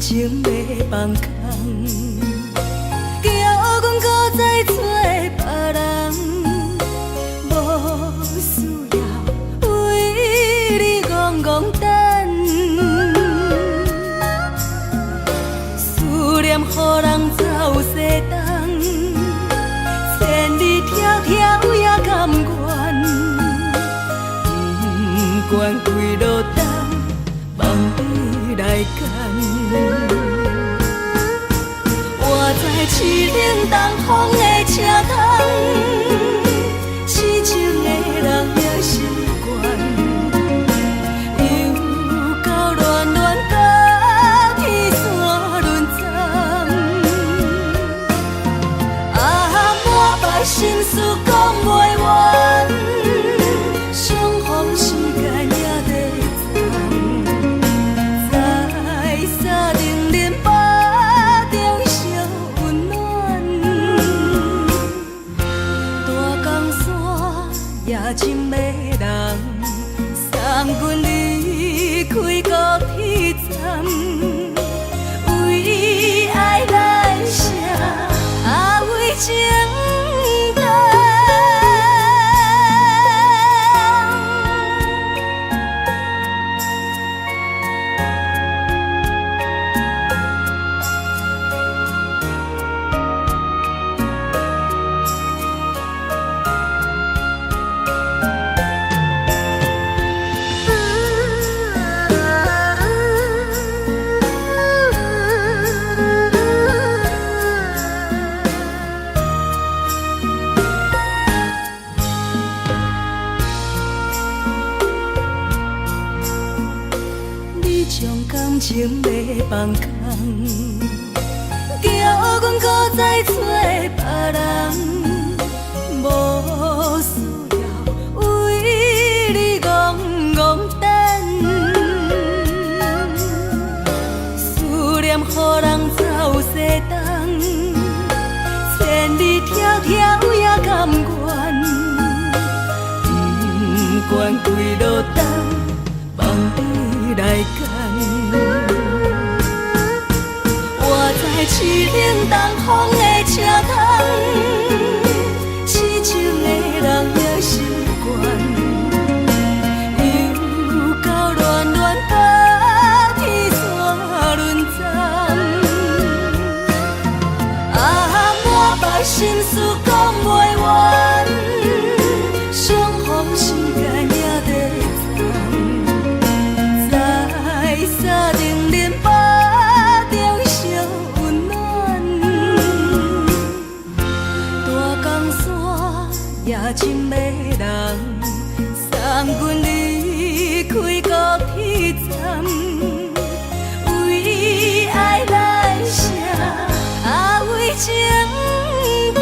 情要放空，叫阮搁再找别人，无需要为你戆戆等。思念予人走西东，千里迢迢也甘愿，不管几落冬，望你来牵。我在市顶东风的车窗，痴情的人也习惯，又到恋恋到天山沦陷。啊，满腹心事讲袂完，相逢时间也在在沙丁林巴中烧温暖。大江山夜深的人，送阮离开高铁站，为爱来写啊为情长。感情要放空，叫阮搁再找别人，无需要为你戆戆等。思念予人走西东，千里迢迢也甘愿，不管几落冬，望你来牵。我在市顶东风的车窗，痴情的人也习惯，又到恋恋到天山沦陷。啊，满腹心事讲袂完，相逢时间也在沙丁林巴中烧温暖。大江山夜深的人，送阮离开高铁站，为爱来写啊为情长。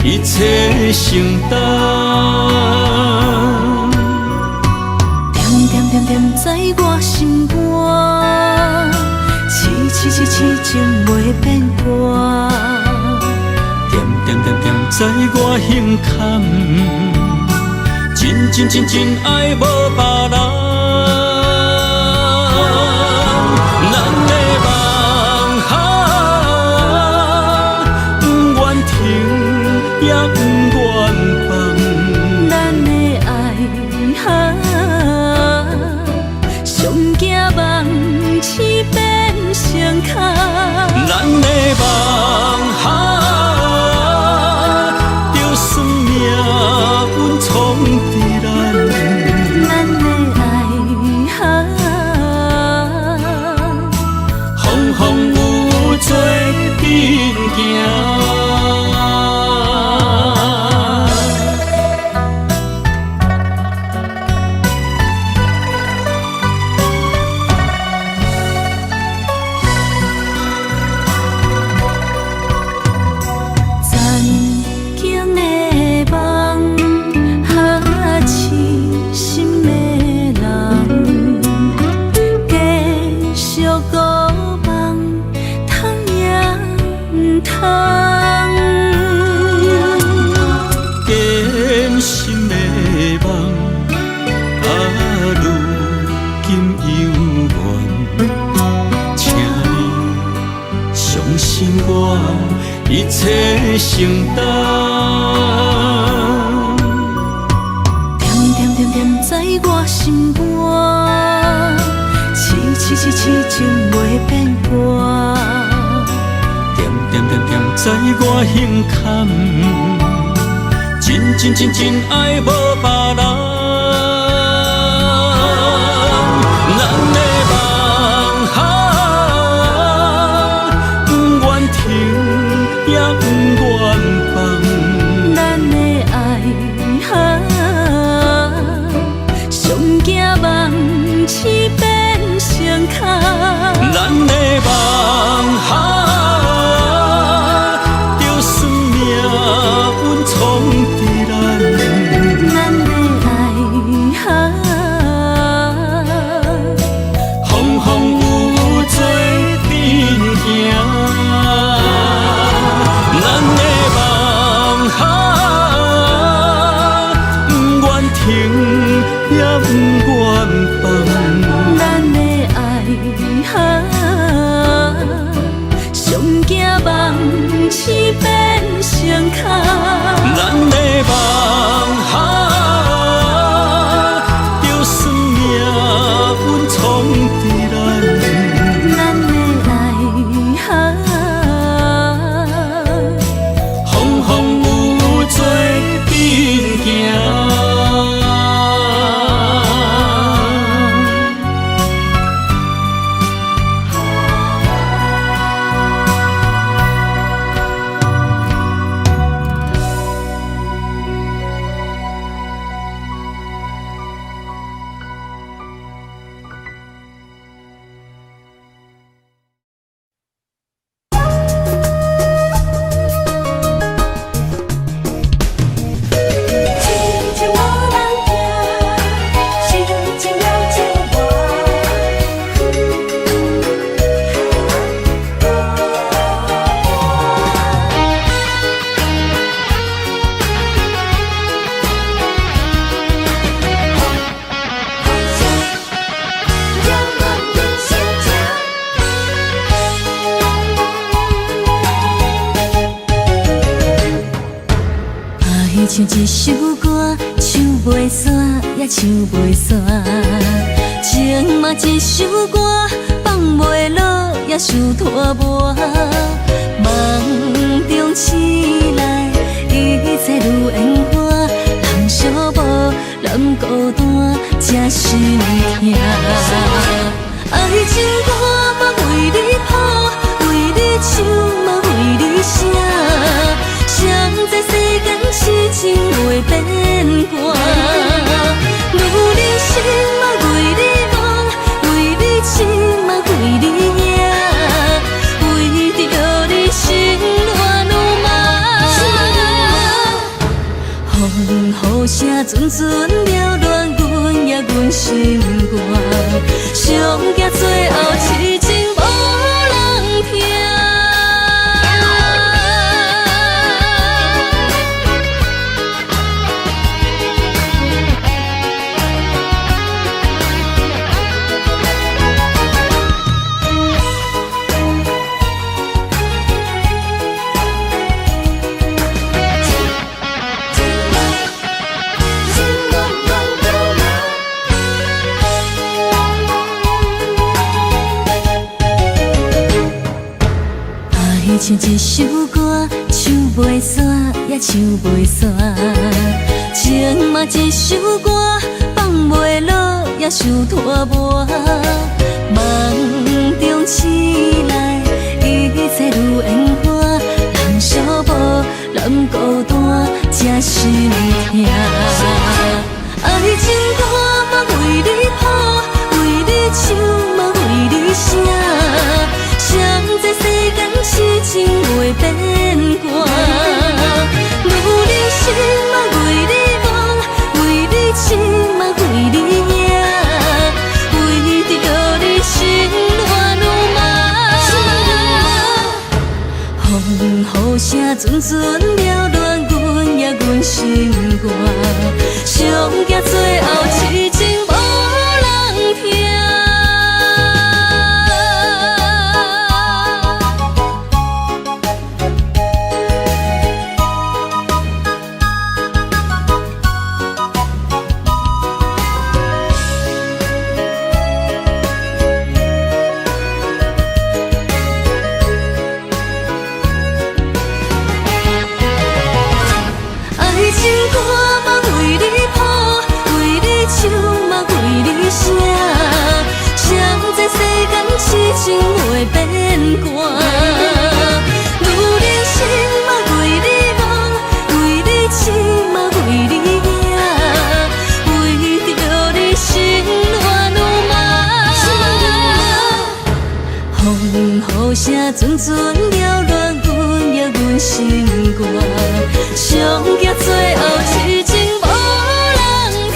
一切承担，点点点点在我心肝，痴痴痴痴情袂变卦，点点知我胸坎，真爱无别人。咱的梦不愿停，也不愿放。咱的爱上惊梦痴变成空。咱的梦就算命运冲伫咱，咱的爱风风雨做阵行。一切承担，点在我心肝，痴情袂变卦。点在我胸坎，真爱无别人。咱的梦不愿停，也不愿放。咱的爱上惊梦痴变成空。咱的梦就算命运冲伫咱，咱的爱风风雨做阵行。咱的梦不愿停，也不愿放。咱的爱上惊梦痴变成空。咱的梦就算命运冲伫咱，咱的爱风风雨做阵行。唱一首歌，唱袂煞也唱袂煞。情嘛一首歌，放袂落也想拖磨。梦中醒来，一切如烟花。人寂寞，人孤单，才心痛。爱情歌嘛为你谱，为你唱嘛为你写。谁知世间痴情袂变卦，女人心嘛为你梦，为你痴嘛为你赢，为着你心乱如麻。风雨声阵阵缭乱，阮也阮心肝，上惊最后痴情无人听。唱一首歌，唱袂煞也唱袂煞。情嘛一首歌，放袂落也想拖磨。梦中醒来，一切如烟花。人相抱，人孤单，才心痛。爱情歌嘛为你谱，为你唱嘛为你写。谁知世间痴情袂变卦，女人心嘛为你梦，为你痴嘛为你影，为着你心乱如麻。风雨声阵阵缭乱，阮也阮心肝，上惊最后痴情无人听。情袂变卦，女人心嘛为你梦，为你痴嘛为你影，为着你心乱如麻。风雨声阵阵缭乱，阮也阮心肝，上惊最后痴情无人听。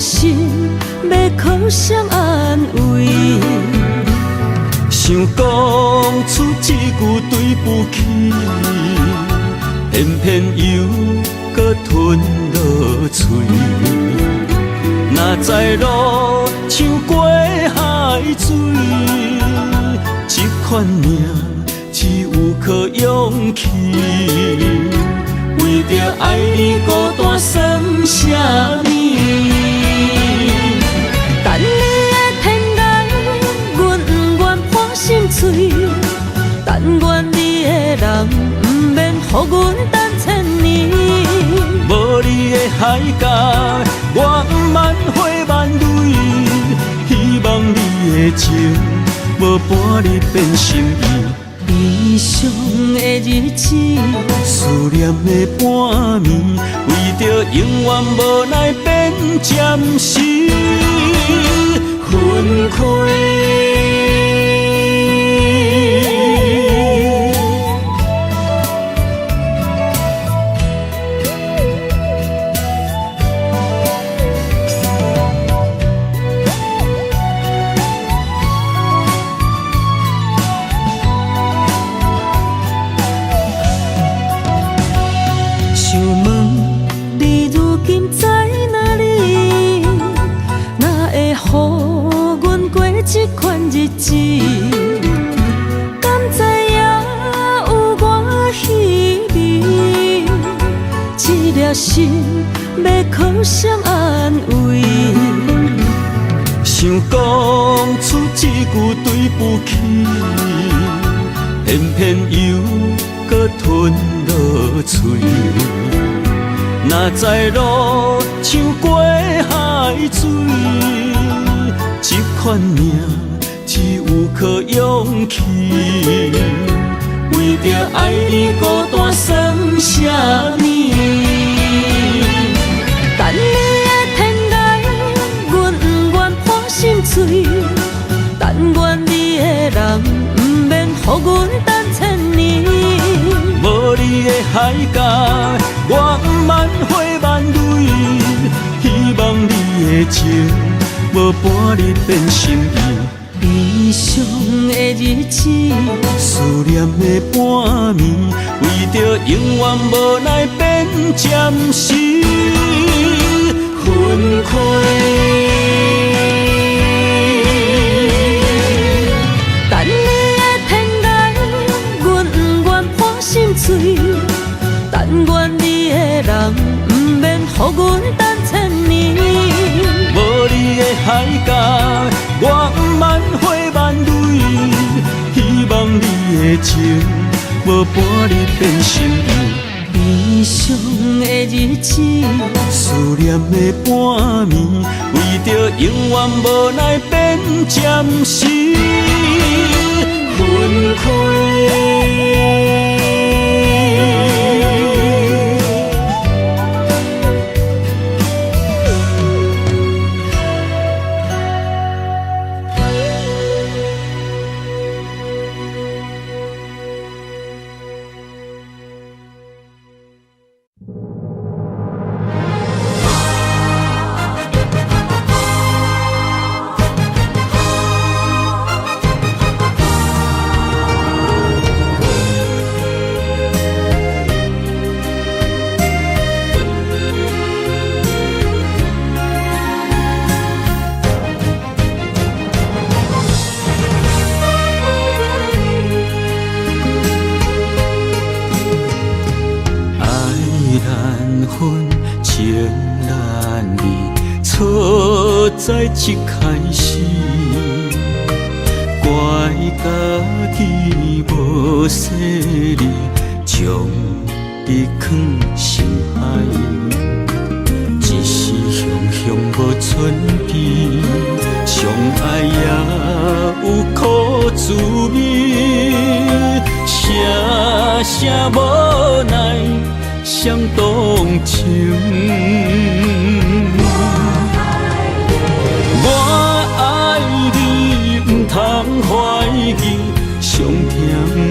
心要靠谁安慰？想讲出一句对不起，偏偏又搁吞落嘴。若知路像过海水，这款命只有靠勇气。为着爱你孤单算什么？等你的天涯，阮不愿破心碎。但愿你的人不免予阮等千年。无你的海角，我万花万蕊。希望你的情，无半日变心意。悲伤的日子，思念的半暝，为着永远无奈变暂时分开。这款日子，敢知影有我稀微？这颗心要靠谁安慰？想讲出一句对不起，偏偏又搁吞落嘴。若知路像过海水。这款命只有靠勇气，为着爱你孤单算什啥物？等你的天涯，阮不愿破心碎。但愿你的人，不免予阮等千年。无你的海角，我万花万蕊。希望你的情，无半日变心意。悲伤的日子，思念的半暝，为着永远无奈变暂时分开。等你的天涯，阮不愿破心碎。但愿你的人，不免予阮等千年。无你的海角，我万花万蕊。希望你的情，无半日变心意。悲伤的日子，思念的半暝，为着永远无奈变暂时分开。在一开始，怪家己无细腻，将你藏心海。一时雄雄无存悲，相爱也有苦滋味。声声无奈，伤动情。通怀疑，上甜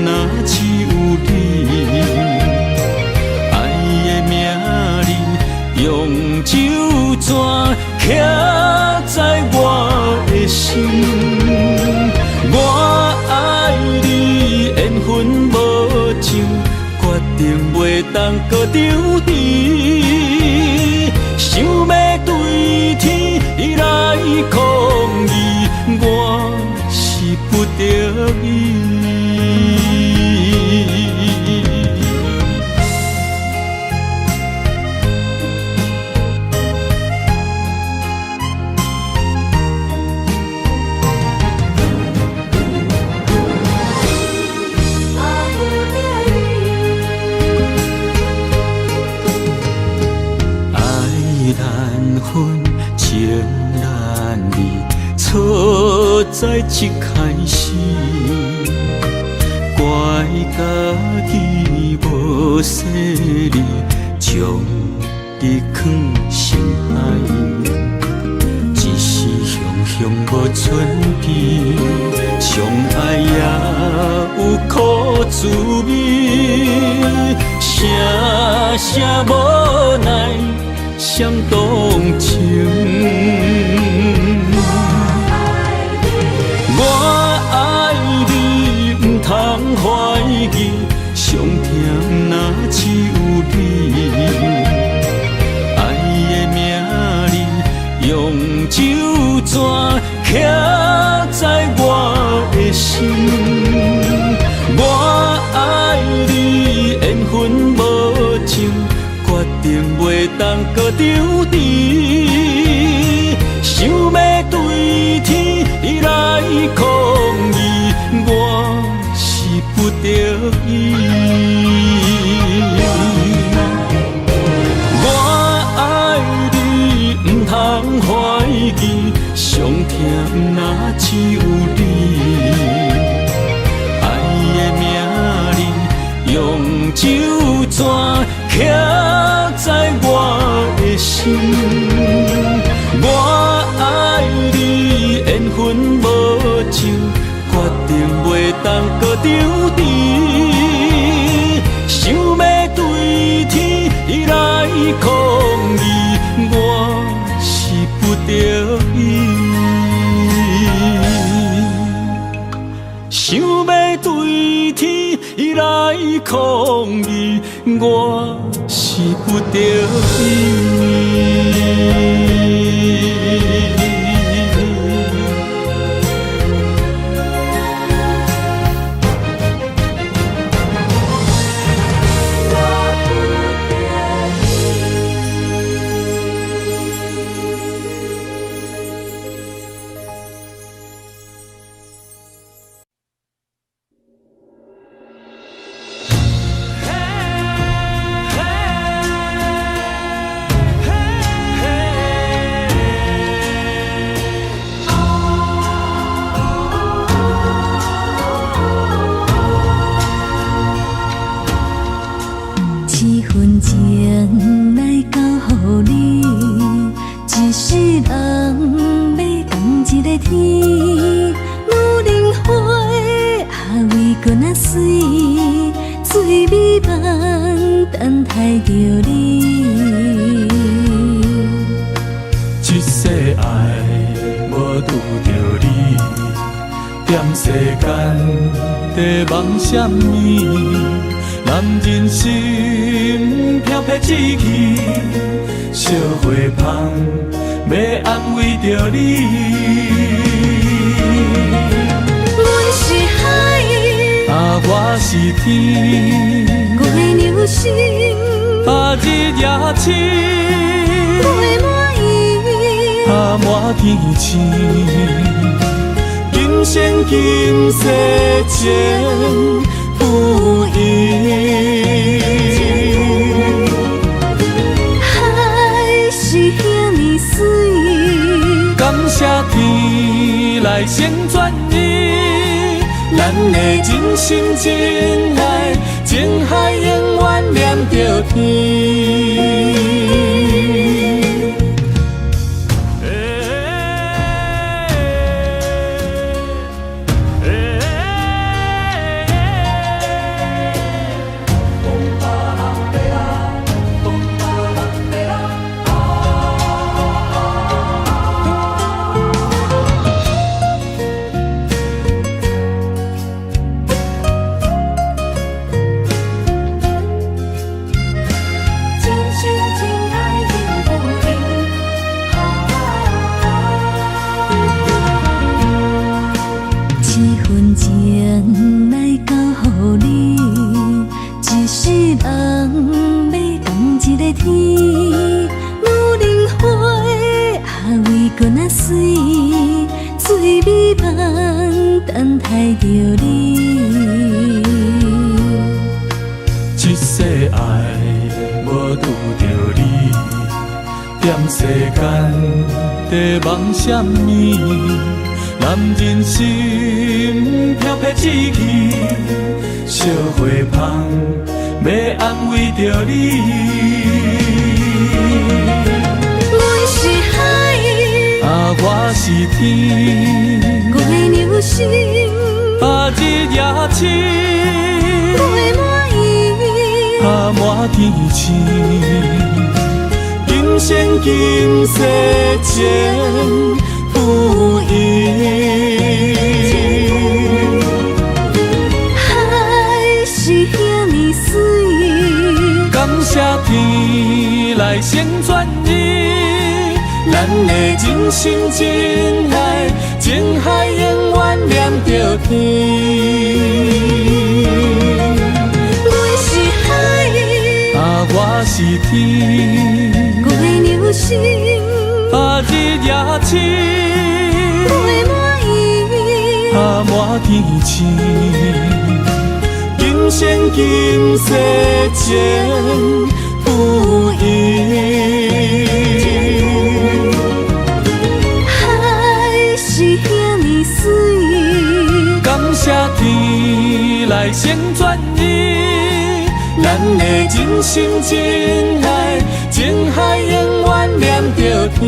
若只有你。爱的名字用酒泉刻在我的心。我爱你，缘分无尽，决定袂当搁丢弃。想要对天来抗议，我不得已。爱难分，情难离，错在一开始。怪家己无细腻，将你藏心海。一时雄雄无存悲，相爱也有苦滋味。声声无奈，伤动情。我爱你，不通怀疑，上甜若只有你。爱的名字用酒泉刻在我的心。我爱你，缘分无尽，决定袂当搁丢弃。想要对天来抗议，我是不得已。我爱你，不通怀疑，上甜若只有你。爱的名字用酒泉我爱你，缘分无像，决定袂当搁丢弃。想要对天来抗议，我是不得已。想要对天来抗议，我是不得已。什么？男人心飘撇志气，烧花香要安慰着你。阮是海，我是天，我的牛心，日夜深，陪满意，满天星。今生今世情不移，海是遐尼水，感谢天来成全伊，咱的真心真爱，情海永远念着天。梦什么？男人心飘撇志气，烧花香要安慰着你。阮是海，我是天，我的牛心，日夜深，陪满意，满天星。今生今世情不移，海是遐尼水，感谢天来成全伊，咱的真心真爱，情海永远念着天。阮是海，我是天。心，日夜深，陪满意，满天星。今生今世情不移，海是遐尼水，感谢天来成全伊，咱咱的人生真爱，情海永远念着天。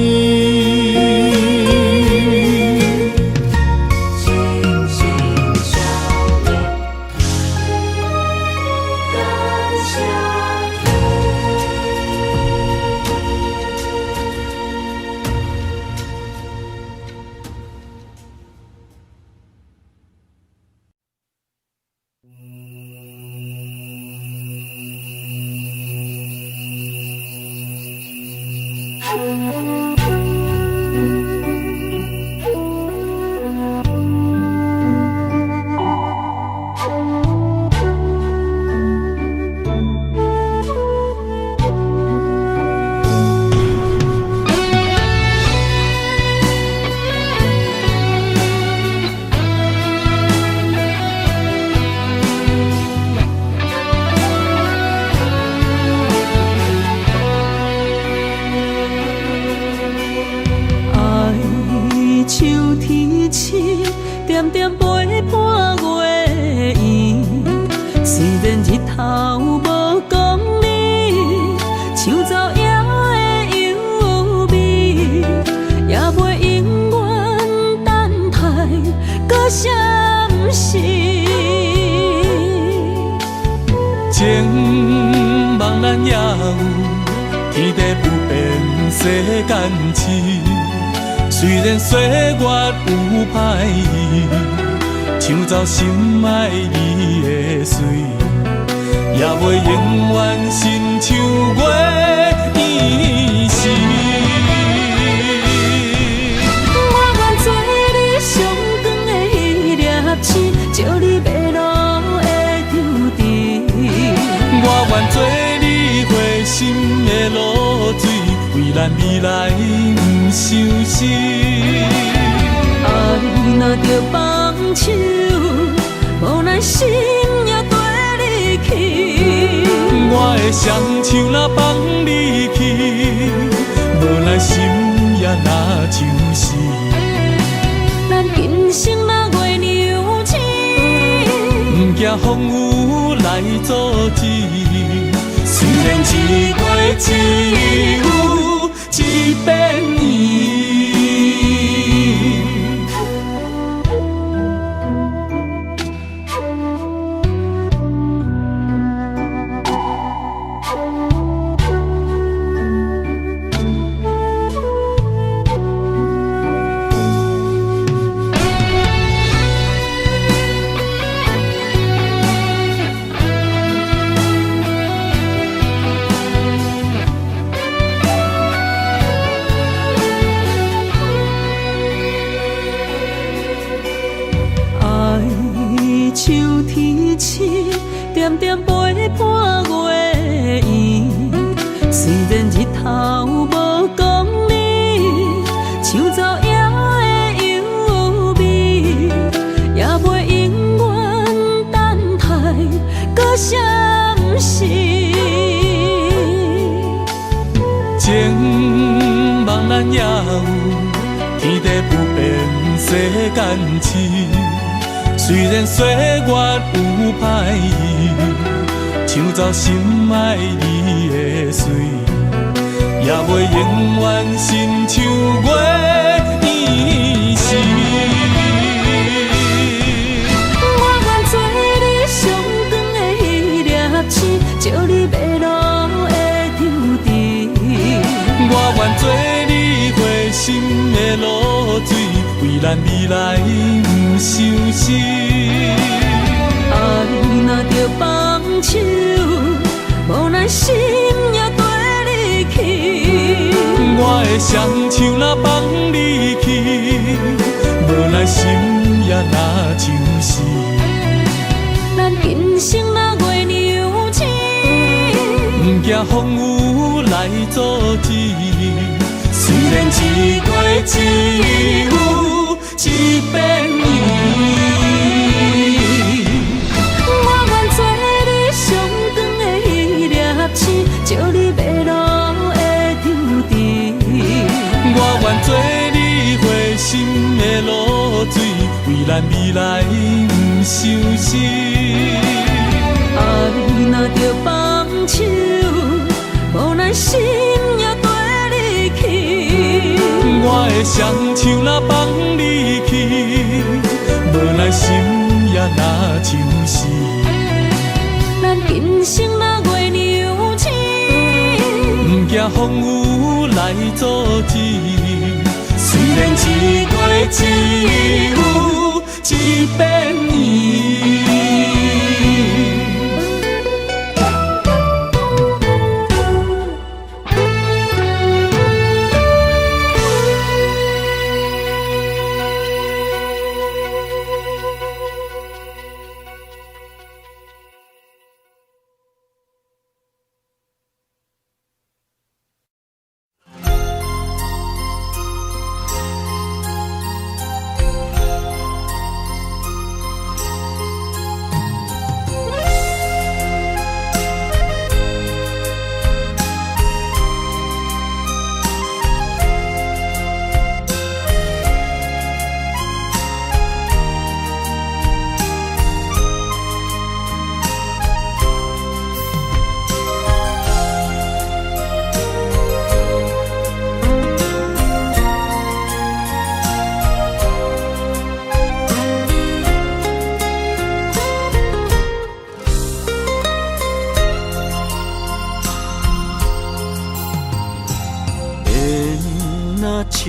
点点陪伴月圆，虽然日头无讲你，像走野的优美，也袂永远等待搁闪烁。情茫然也有天地不变世间事。虽然岁月有歹意，抢走心爱你的水，也袂永远亲像月依时。我愿做你上光的迄粒星，照你迷路的丢滴。我愿做你回心的露水，为咱未来不伤心。爱若着放手，无奈心也跟你去。我的双手若放你去，无奈心也若像死。咱今生若月娘星，不惊风雨来阻止。虽然一月只有一遍年。点点陪伴月圆，虽然日头无讲你，像走野的优美，也袂永远等待搁闪烁。情茫然也有天地不变世间事。虽然岁月有歹意，抢走心爱你的水，也袂永远亲像月依时。我愿做你上光的迄粒星，照你迷路的丢滴。我愿做你回心的露水，为咱未来不伤心。爱若着放手，无奈心也跟你去。我的双手若放你去，无奈心也若像死。咱今生若月娘星，不惊风雨来阻止。虽然一月只有一遍年。我愿做你上光的迄粒星，照你迷路的丢滴。我愿做你回心的露水，为咱未来不伤心。爱若着放手，无咱心也跟你去。我的双手若放你去，无咱心也若像是。咱今生若月娘亲，不惊风雨来阻止。虽然一月一有一变伊。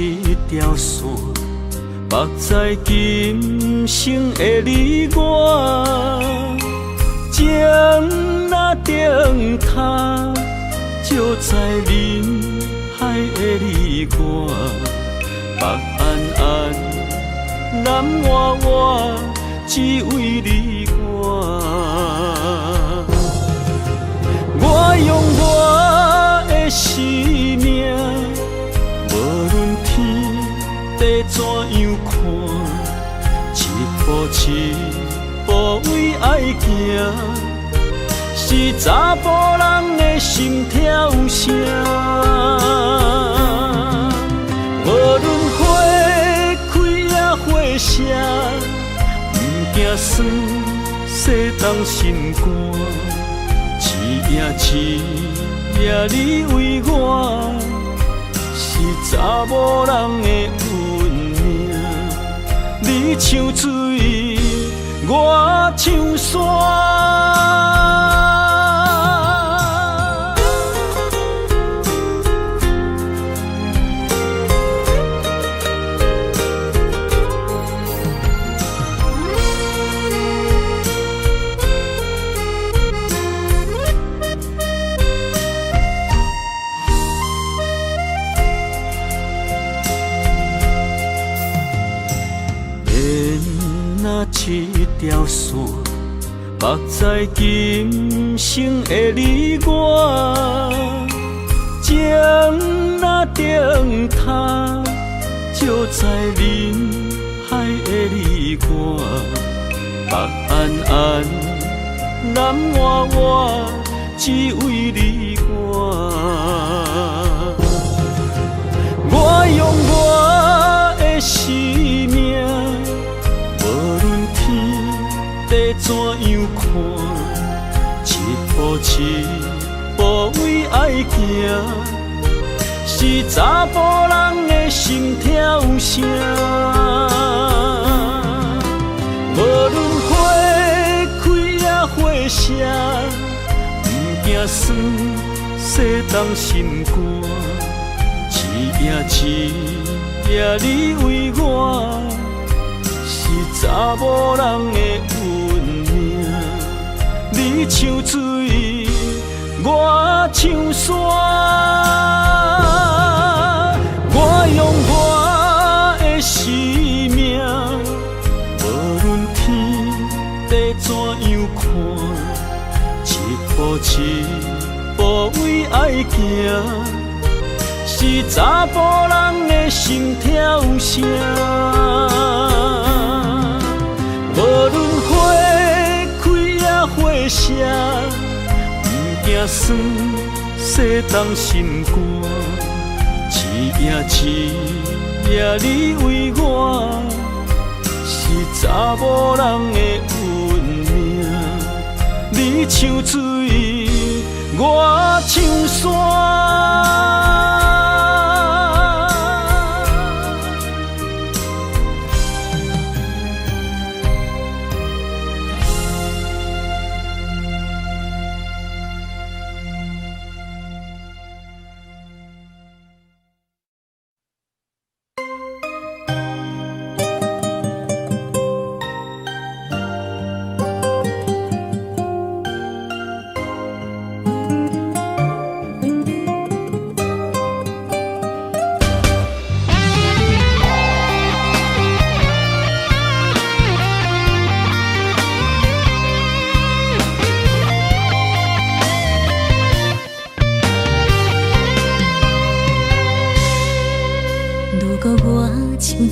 一条线，绑在今生的你我，情若灯塔，照在人海的你我，北暗暗，南弯弯，只为你我。我用我的生命。无论天地怎样看，一步一步为爱行，是查甫人的心跳声。无论花开也花谢，不惊酸洗冻心肝，一夜你为我。是查某人的运命，你像水，我像山。一条线，绑在今生的你我，情若灯塔，照在人海的你我，北暗暗，南弯弯，只为你我。我用我的生命。地怎样看，一步一步为爱行，是查甫人的心跳声。无论花开也花谢，不惊酸洗冻心肝，一夜你为我。是查某人的运命，你像水，我像山。我用我的生命，无论天地怎样看，一步一步为爱行，是查甫人的心跳声。无论花开也花谢，不惊酸洗冻心肝，一夜你为我，是查某人的运命，你像水，我唱山。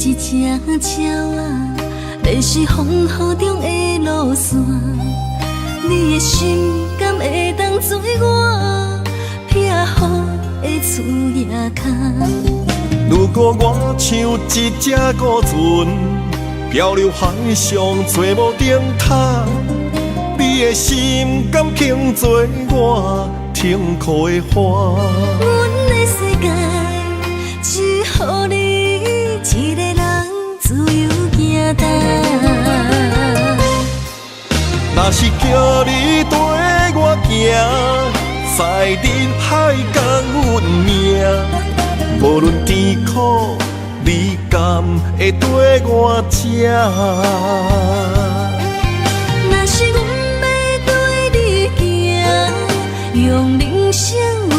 一只鸟啊，迷失风雨中的路线，你的心敢会当做我避雨的厝夜空？如果我像一只孤船，漂流海上找无定塔，你的心敢肯做我停靠的花？阮的世界只予你一个人自由行动。若是叫你跟我行，在人海共阮命，无论甜苦，你敢会跟我吃？若是阮要对你行，用人生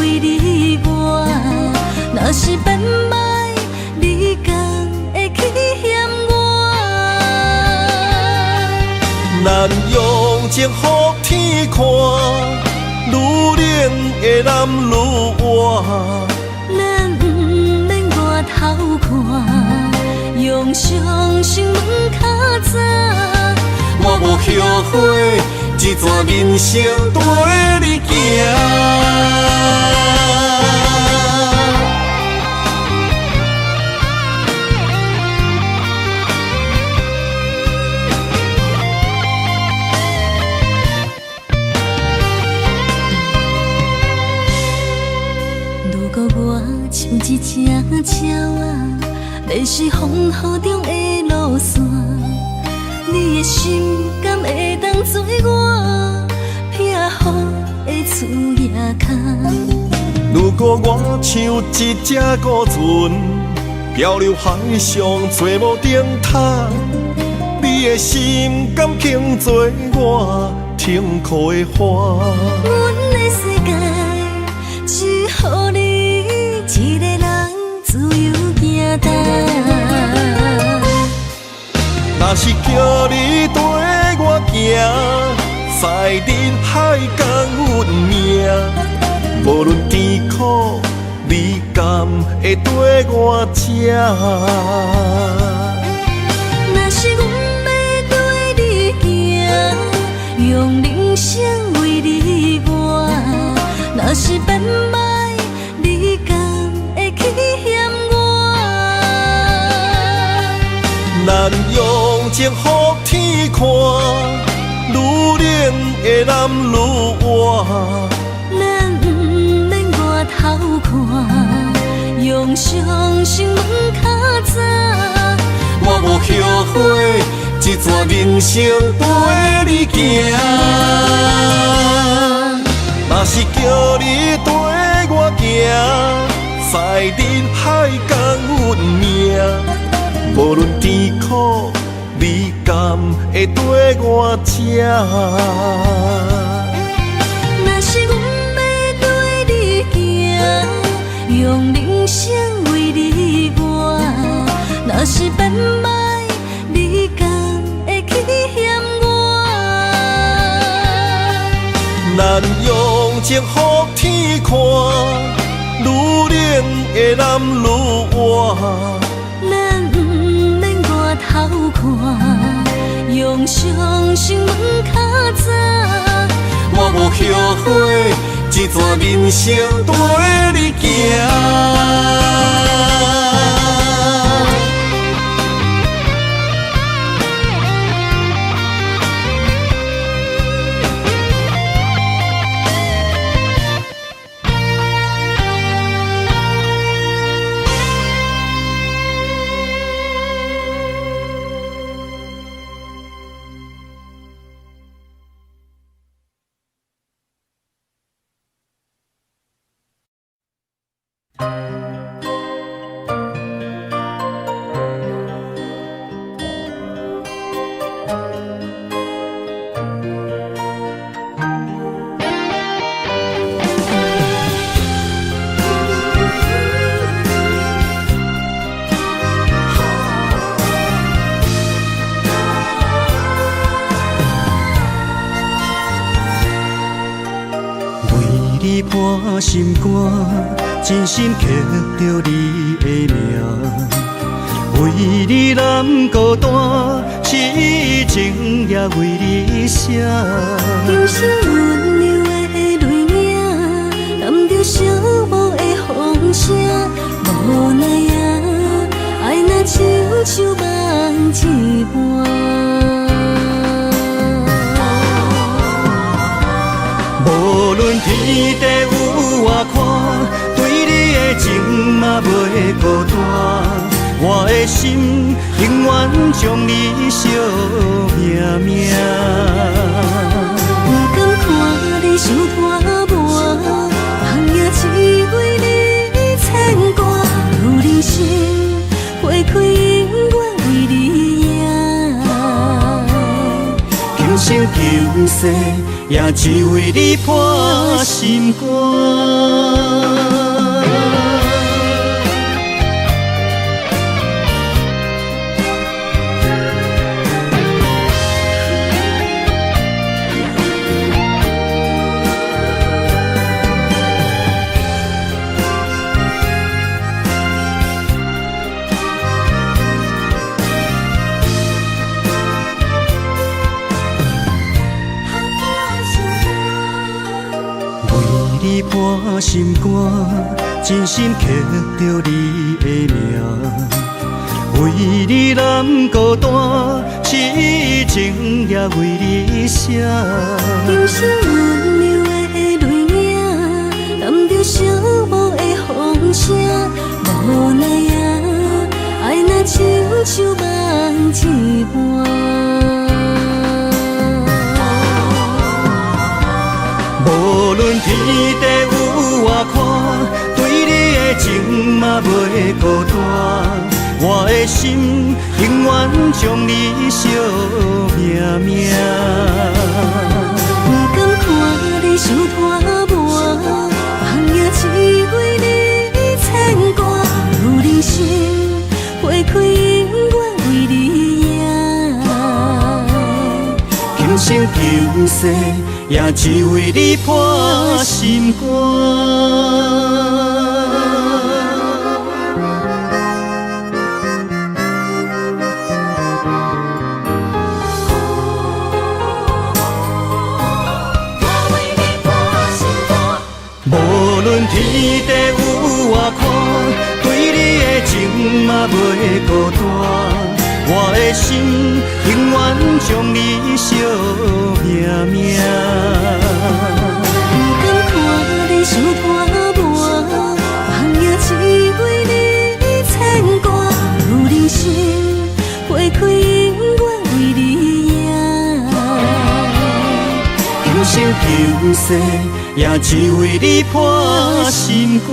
为你活，若是变歹，你敢会去嫌我？咱用情予天看，愈冷的男愈活。咱不免外头看，用双心门较早。我无后悔，一段人生跟你行。如果我像一只鸟啊，迷失风雨中的路线，你的心敢会当做我避雨的厝夜空？如果我像一只孤船，漂流海上找无定塔，你的心敢肯做我停靠的花？阮的世界只予你一个人自由行动。若是叫你跟我行，在人海共阮命，无论甜苦，你敢会跟我吃？若是阮要对你行，用人生为你活，若是变歹，你敢会去嫌我？咱用情予天看，愈冷的男愈活。咱不免外头看，用双心门较早。我无后悔，一段人生跟你行。若是叫你跟我行，在人海共阮命，无论甜苦，你敢会跟我吃？若是阮要对你行，用人生为你活，若是变歹，你敢会去嫌我？咱用情予天看，愈冷的男愈活。咱不免外头看，用双心门较早。我无后悔，一段人生跟你行。你破心肝，真心刻着你的名。为你难孤单，痴情也为你写。今生温柔的泪影，染着寂寞的风声。无奈啊，爱若亲像梦一般。无论天地有外宽，对你的情嘛袂孤单。我的心永远将你惜命命。不甘看你受拖磨，人也只为你牵挂。有人生花开永远为你赢，今生今世也只为你破心肝。你破心肝，真心刻着你的名。为你难孤单，痴情也为你写。今生温柔的泪影，染着寂寞的风声。无奈啊，爱若亲像梦一般。无论天地有外宽，对你的情嘛袂孤单。我的心永远将你惜命命。不甘看你受拖磨，人也只为你牵挂。有人生花开永远为你赢，今生今世也只为你破心肝。无论天地有外宽，对你的情嘛袂孤单。我的心永远将你惜命命。不甘看你受拖磨，人也只为你牵挂。有人生花开永远为你赢，今生今世也只为你破心肝。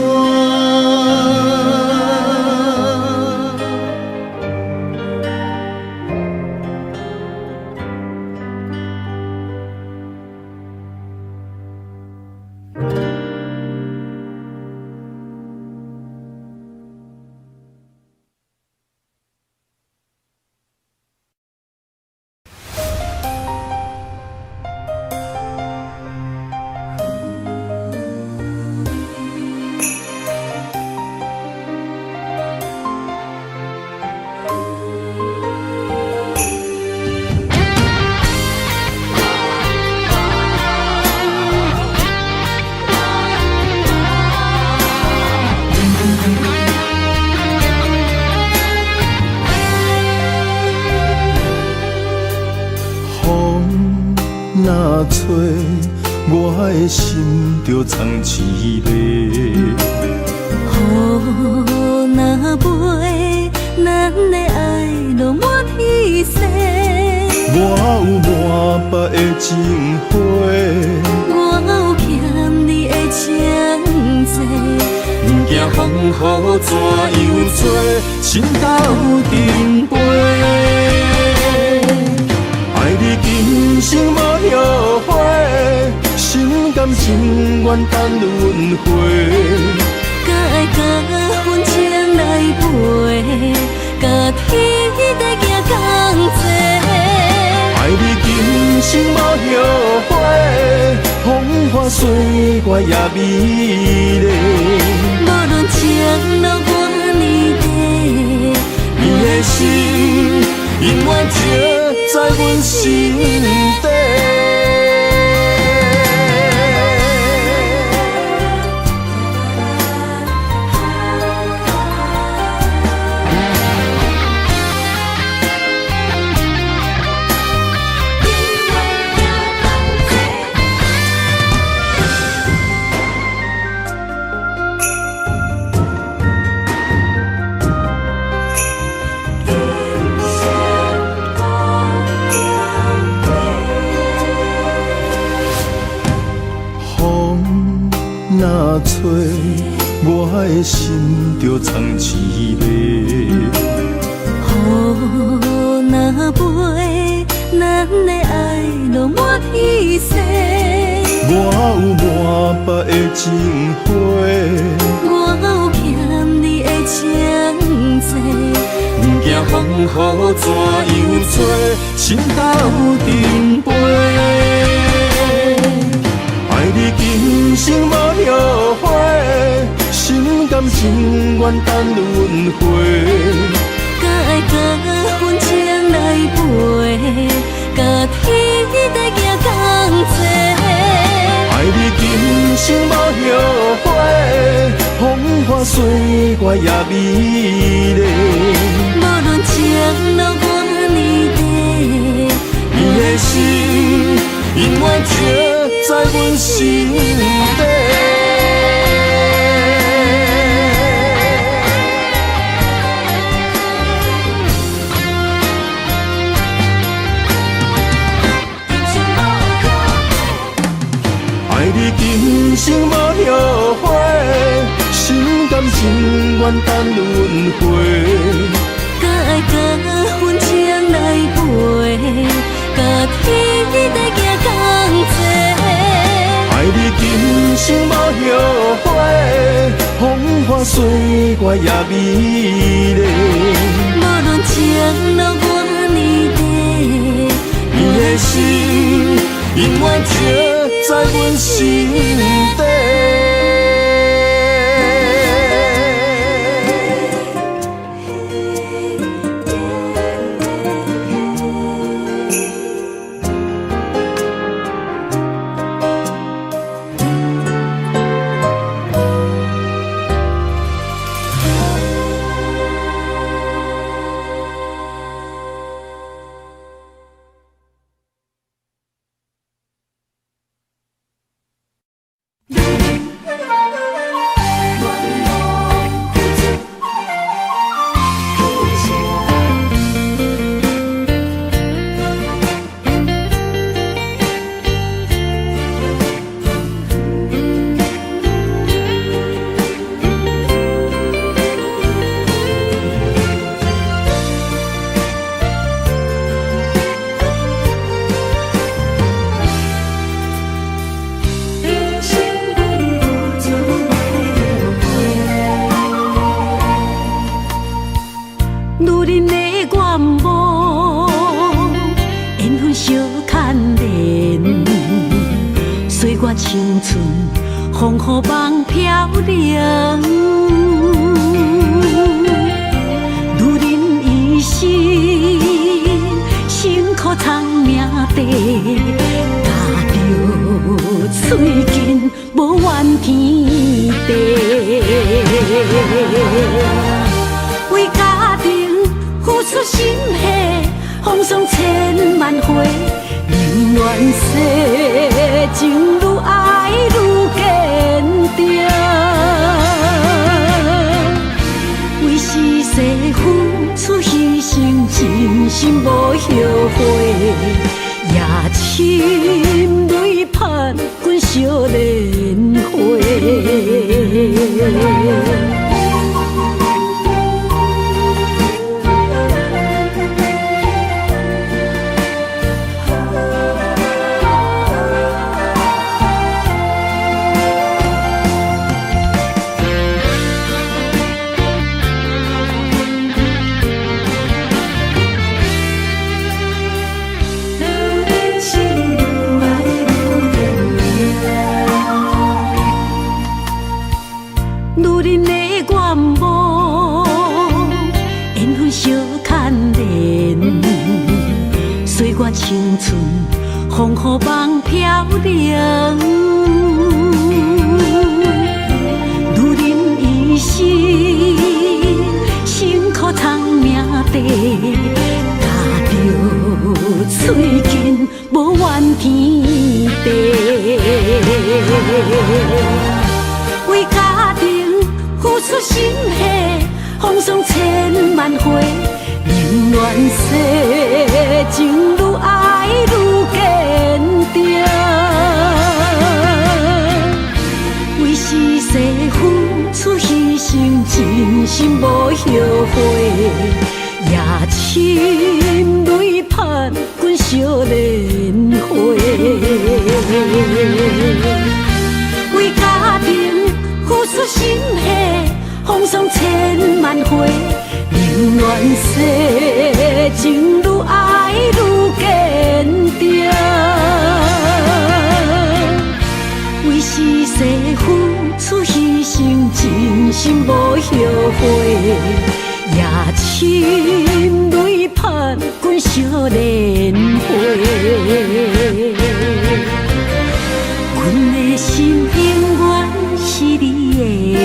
若吹，我的心就藏凄迷。雨若飞，咱的爱就满天星。我有满腹的情花，我有欠你的情债，不惊风雨怎样做，心斗阵飞。爱你今生无后悔，心甘情愿等轮回。甲爱甲阮情来陪，甲天地行同齐。爱你今生无后悔，风花雪月也美丽。无论情路偌呢短，你的心永远刻在阮心底。若吹，我的心就藏凄迷。雨若飞，咱的爱落满天星。我有满腹的情花，我有欠你的情债。不惊风雨怎样做，心斗阵飞。爱你今生无后悔，心甘情愿等轮回。甲爱甲阮情来陪，甲天地行同齐。爱你今生无后悔，风花雪月也美丽。无论情路偌呢短，你的心永远刻在阮心底。爱你今生无后悔，心甘情愿等轮回。甲爱甲阮情来陪，甲天地行同齐。爱你今生无后悔，风花雪月也美丽。无论情路偌呢短，你的心永远刻在阮心底。青春风雨梦飘零，女人一生辛苦藏命地，踏着嘴筋无怨天地，为家庭付出心血，风霜千万回。宁愿世情愈爱愈坚定，为是世付出牺牲，真心无后悔。夜深泪盼，阮惜莲花。青春，风雨梦飘零。如人一生，辛苦偿命地，踏着嘴筋，无怨天地。为家庭付出心血，风霜千万回。宁愿世情愈爱愈坚定，为是世付出牺牲，真心无后悔。夜深泪盼阮少年花，为家庭付出心血，风霜千万回。宁愿世情愈爱愈坚定，为是世付出牺牲，真心无后悔。夜深泪盼阮少年花，阮的心永远是你的。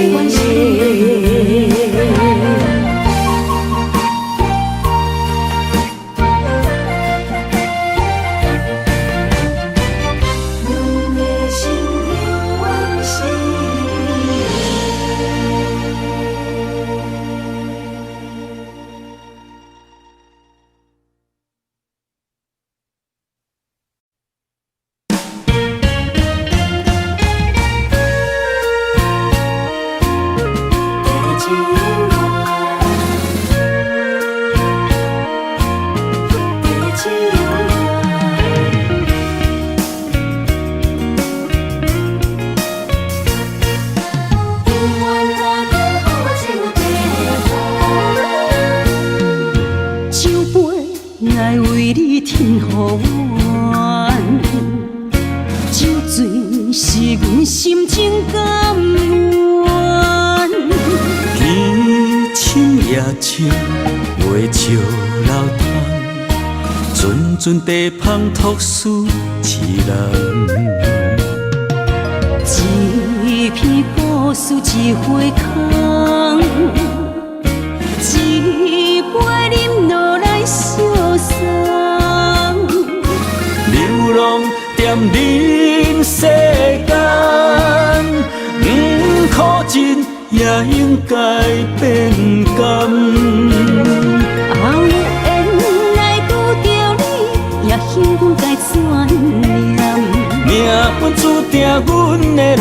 阵地芳托思一人，一片故事一回空，一杯饮落来相送。流浪踮人世间，苦尽也应该变甘。幸运该怎样？命运注定阮的人，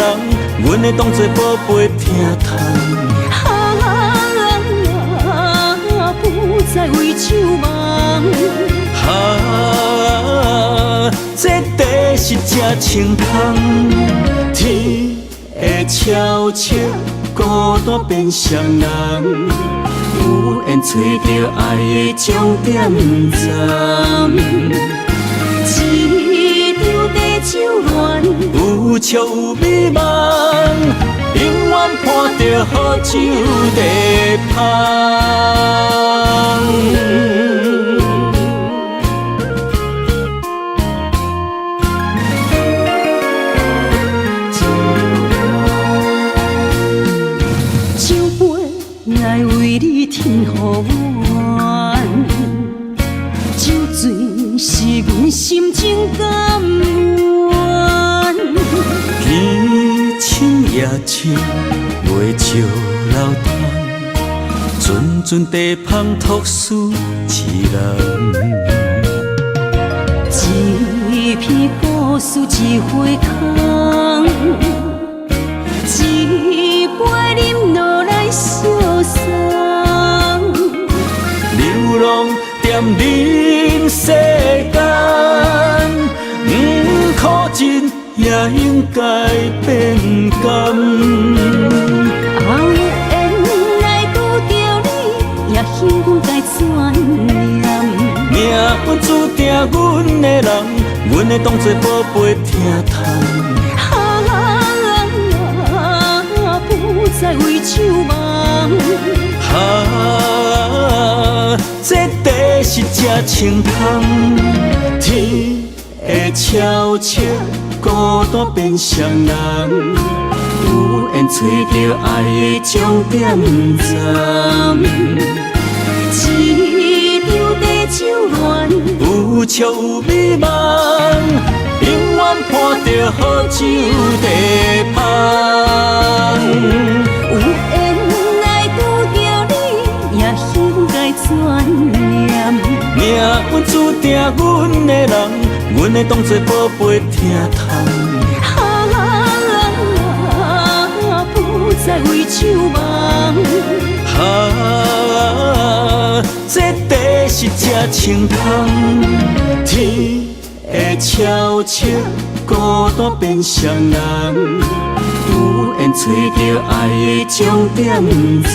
阮会当作宝贝疼痛。不再为守望。这地是这清空，天会悄悄孤单变双人，有缘找到爱的终点站。一场地酒恋，有笑有美梦，永远伴着好酒地芳。酒杯爱为你添予阮，酒醉。是阮心情甘愿，天深夜深，袂笑流淌，阵阵地芳托思一人。一片故事一回空，一杯饮落来相送。流浪踮人世间，苦尽也应该变甘。后缘来拄着你，也幸运该怎样？命运注定阮的人，阮会当作宝贝疼痛。不再为守望。这地是这青汤，天会悄悄孤单变双人，有缘找到爱的终点站。一张地酒暖，有笑有美梦，永远伴着好酒地香。有缘来拄着你，也应该转念。命运注定阮的人，阮会当作宝贝疼痛。不再为酒梦。这地是这青汤，天会悄悄孤单变双人，有缘找到爱的终点站。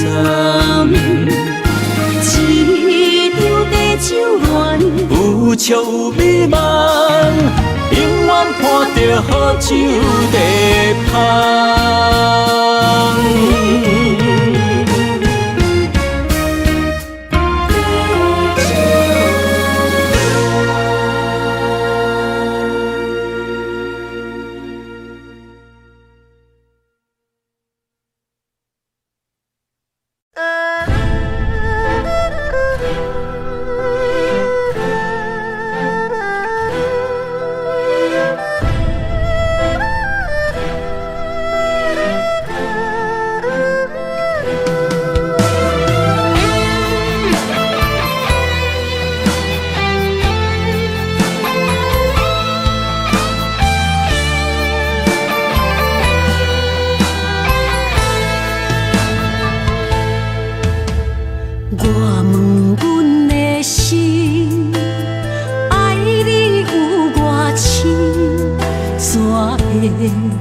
一张地酒暖，有笑有美梦，永远伴着好酒地香。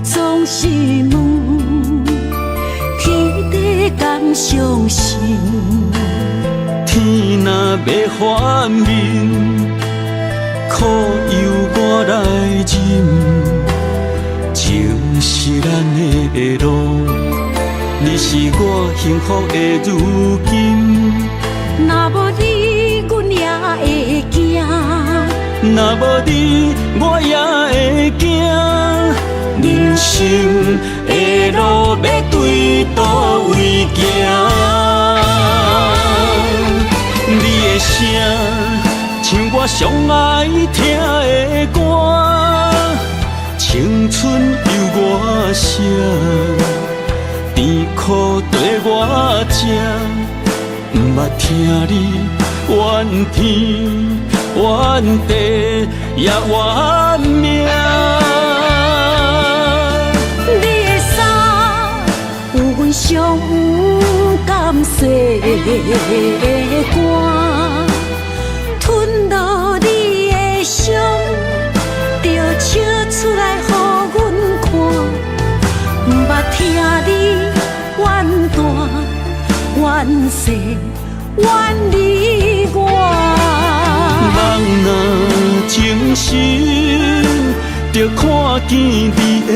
总是问，天地敢相信？天若要反面，苦由我来忍。情是咱的路，你是我幸福的如今。若无你，阮也会惊。若无你，我也会惊。人生的路要对倒位行？你的声像我上爱听的歌，青春由我写，甜苦对我吃，不捌听你怨天怨地也怨命。你的衫有阮上甘洗的汗，吞落你的伤，就笑出来予阮看。不捌听你怨大怨小怨你我。人若情深，就看见你的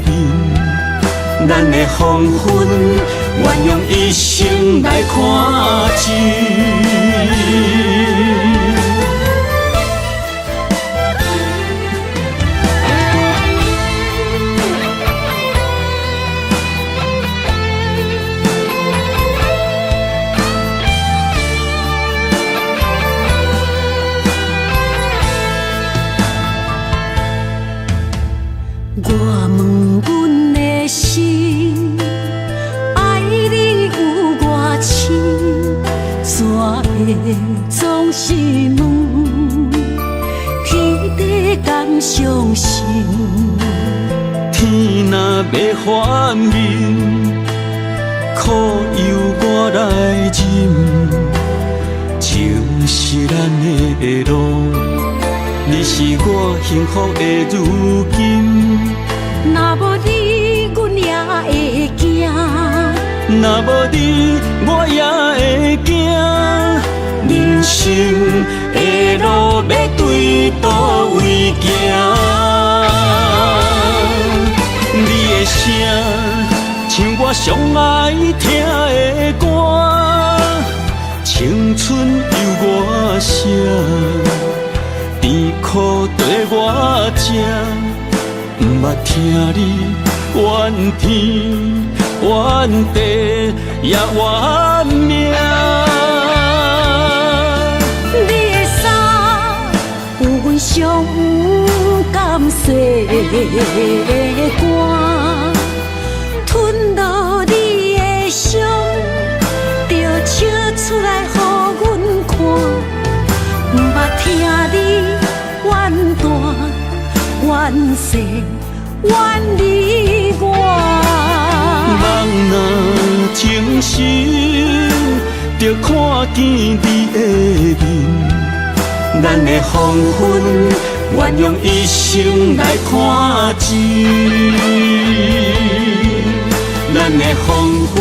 面，咱的黄昏，愿用一生来看尽。我问阮的心，爱你有偌深，怎会总是问，天地敢相信？天若要反面，苦由我来忍。情是咱的路，你是我幸福的如今。若无你，阮也会惊。若无你，我也会惊。人生的路要对倒位行？你的声像我上爱听的歌，春由我写，甜苦对我吃，毋捌听你怨天怨地也怨命。你的衫有阮伤甘细的汗，吞落你的伤，就笑出来予阮看。毋捌听你怨大怨细怨离我。人若情深，就看见你的面，咱的黄昏愿用一生来看尽，咱的黄昏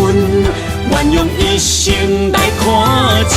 愿用一生来看尽。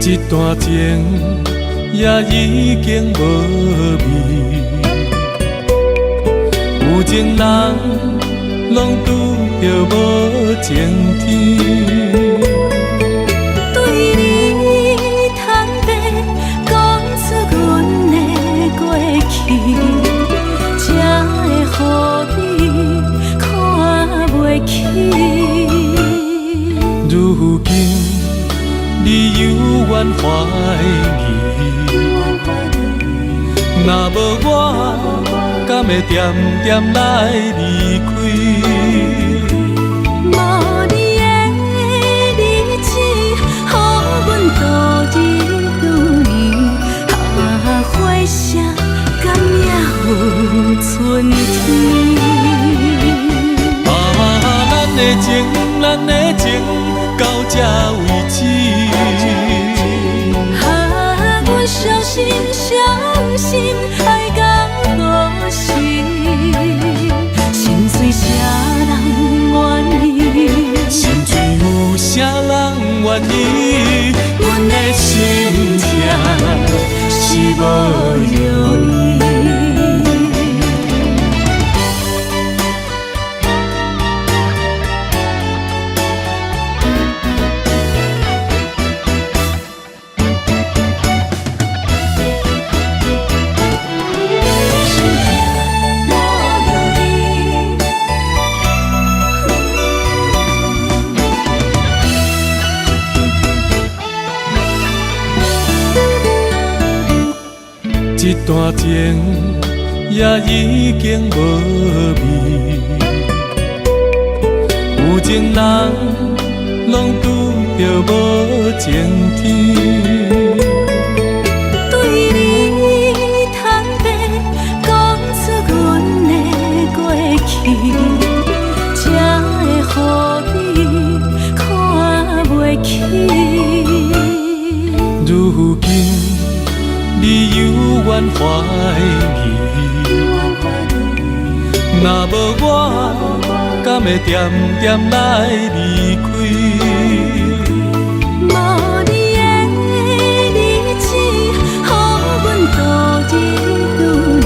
一段情也已经无味，有情人拢拄着无情天。对你坦白讲出阮的过去，才会予你看袂起。如今你犹原怀疑，若无我，敢会点点来离开？无你的日子，予阮度日如年，花谢甘也有春天。咱的情，咱的情，到这为止。阮伤心伤心，爱到何时？心碎啥人愿意？心碎有啥人愿意？阮的心痛是无容易。一段情也已经无味，有情人拢拄着无情天。对你坦白讲出阮的过去，才会予你看袂起。如今你犹原怀疑，若无我，敢会点点来离开？无你的日子，予阮度日如年，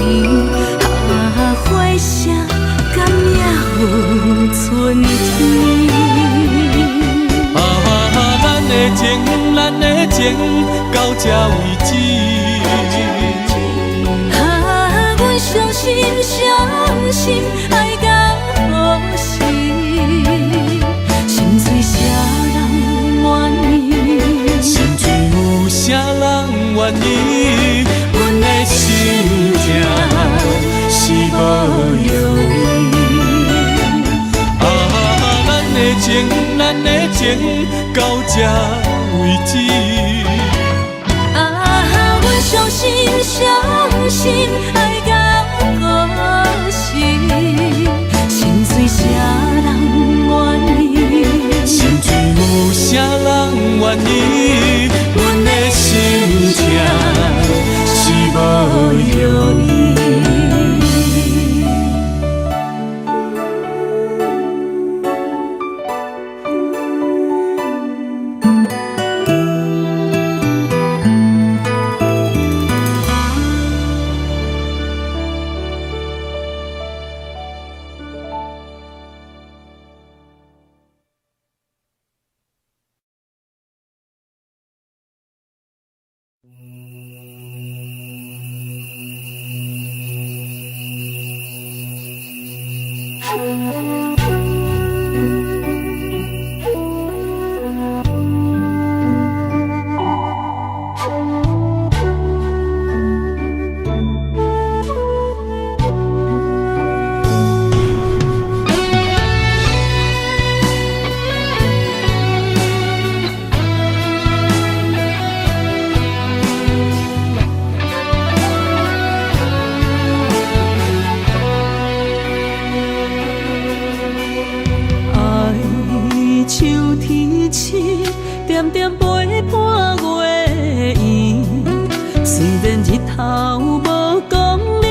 花谢甘也有春天。咱的情，咱的情，到这为止。阮伤心伤心，爱到何时？心碎啥人愿意？心碎有啥人愿意？阮的心痛是无容易。到这为止。阮相信，相信爱到故事，心碎啥人愿意？心碎有啥人愿意？阮的心痛是无容易。点点陪伴月圆，虽然日头无讲理，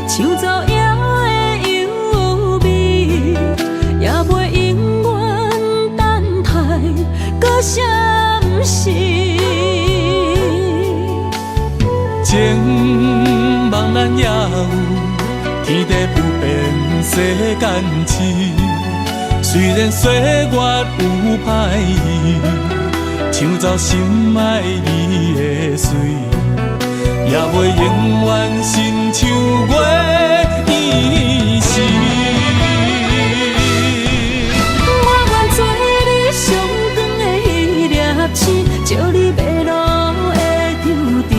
像走野的优美，也袂永远等待搁闪失。情茫然也有天地不变世间事。虽然岁月有歹意，抢走心爱你的水，也袂永远亲像月依时。我愿做你上长的迄粒星，照你迷路的丢滴。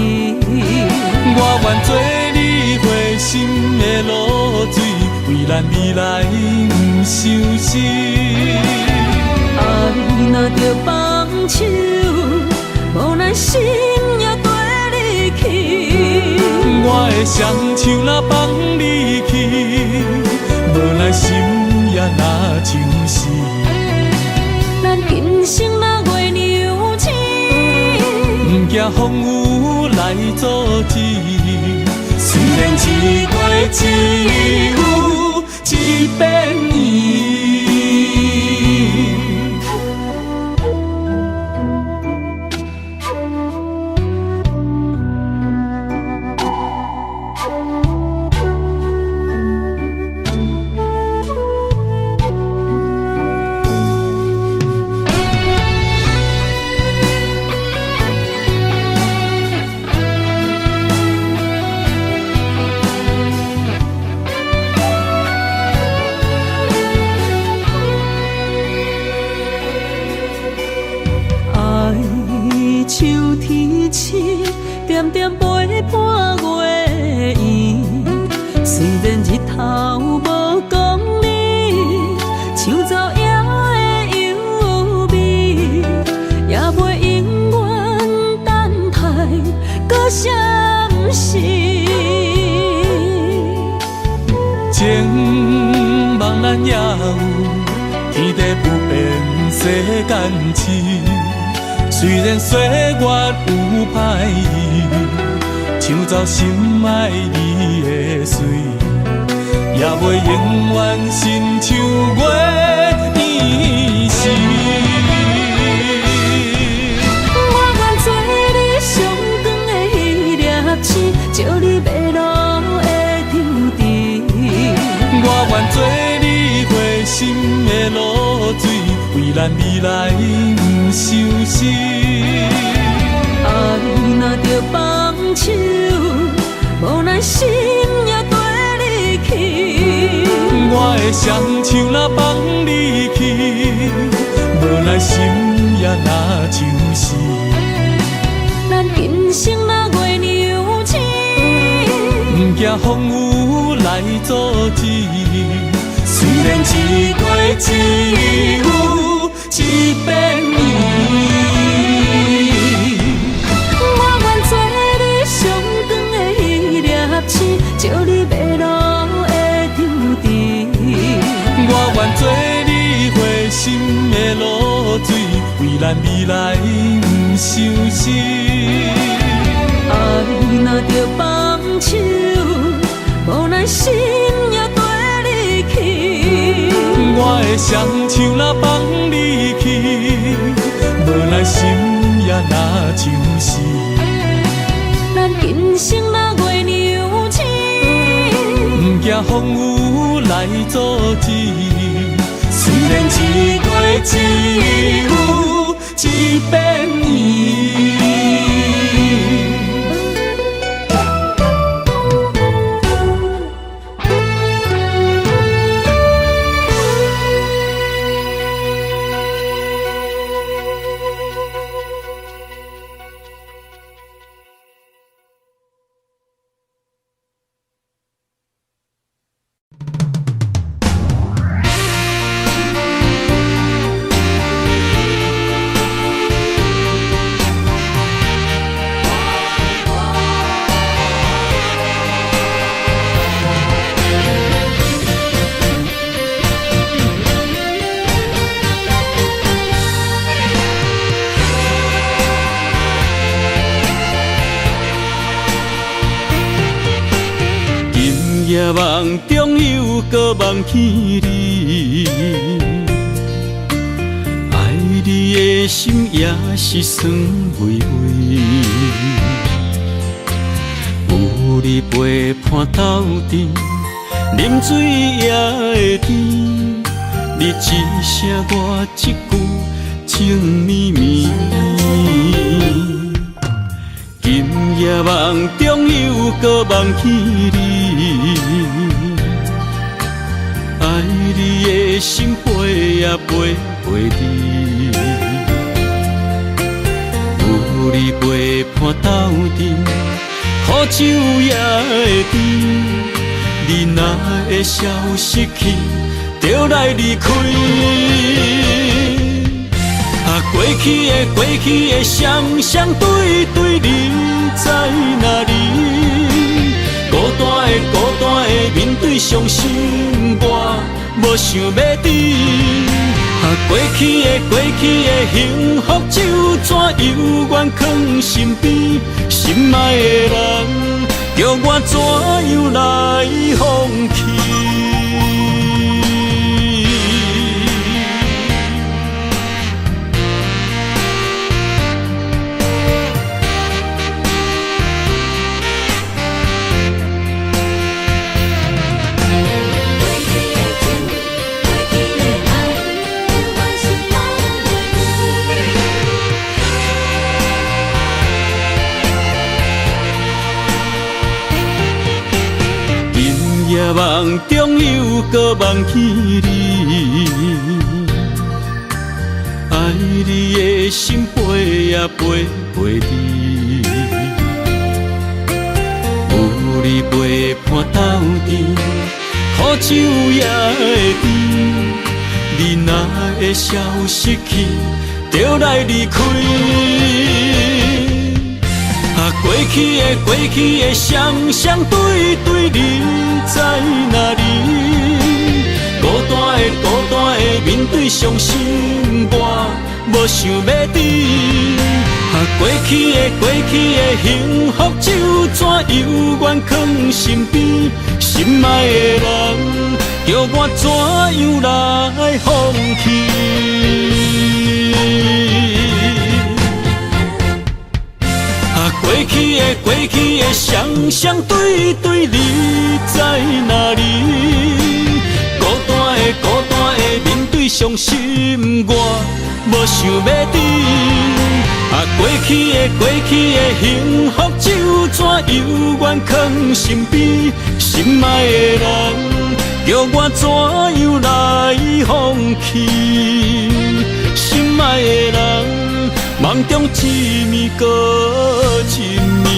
我愿做你回心的露水，为咱未来不相思。爱若着放手，无奈心也跟你去。我的双手若放你去，无奈心也若像死。咱今生若月娘星，不惊风雨来阻止。虽然一月只有一遍伊。秋天起，点点陪伴月圆。虽然日头无讲理，像走野的优美，也袂永远等待搁闪失。情茫然也有天地不变世间事。虽然岁月有歹意，抢走心爱你的水，也袂永远亲像月依时。我愿做你上长的迄粒星，照你迷路的丢滴。我愿做你回心的露水，为咱未来不相思。爱若着放手，无奈心也跟你去。我的双手若放你去，无奈心也若像死。咱今生若月娘星，不惊风雨来阻止。虽然一月只有一遍伊。我愿做你上长的迄粒星，照你迷路的场地。我愿做你回心的露水，为咱未来不相思。爱若着放手，无咱心也跟你去。我的双手若放你去，无咱心也若像是。咱今生若月娘星，不惊风雨来阻止。虽然一过一有一变伊。夜梦中又搁梦起你，爱你的心也是酸微微。有你陪伴斗阵，啉水也会甜。你一声我一句，情绵绵。今夜梦中又搁梦起你。爱你的心飞呀飞飞你，有你陪伴斗阵，苦酒也会甜。你若会消失去，就来离开。过去的双双对对，你在哪里？孤单的面对伤心，我无想要知。过去的幸福就怎犹原藏身边？心爱的人，叫我怎样来放弃？夜梦中又搁梦起你，爱你的心飞呀飞飞你，有你陪伴斗阵，苦酒也会甜。你若会消失去，就来离开。过去的双双对对，你在哪里？孤单的面对伤心，我无想要知。过去的幸福就怎犹原藏身边？心爱的人，叫我怎样来放弃？过去的双双对对，你在哪里？孤单的面对伤心，我无想要知。过去的幸福就怎犹原藏身边？心爱的人，叫我怎样来放弃？心爱的人，梦中一暝搁一暝。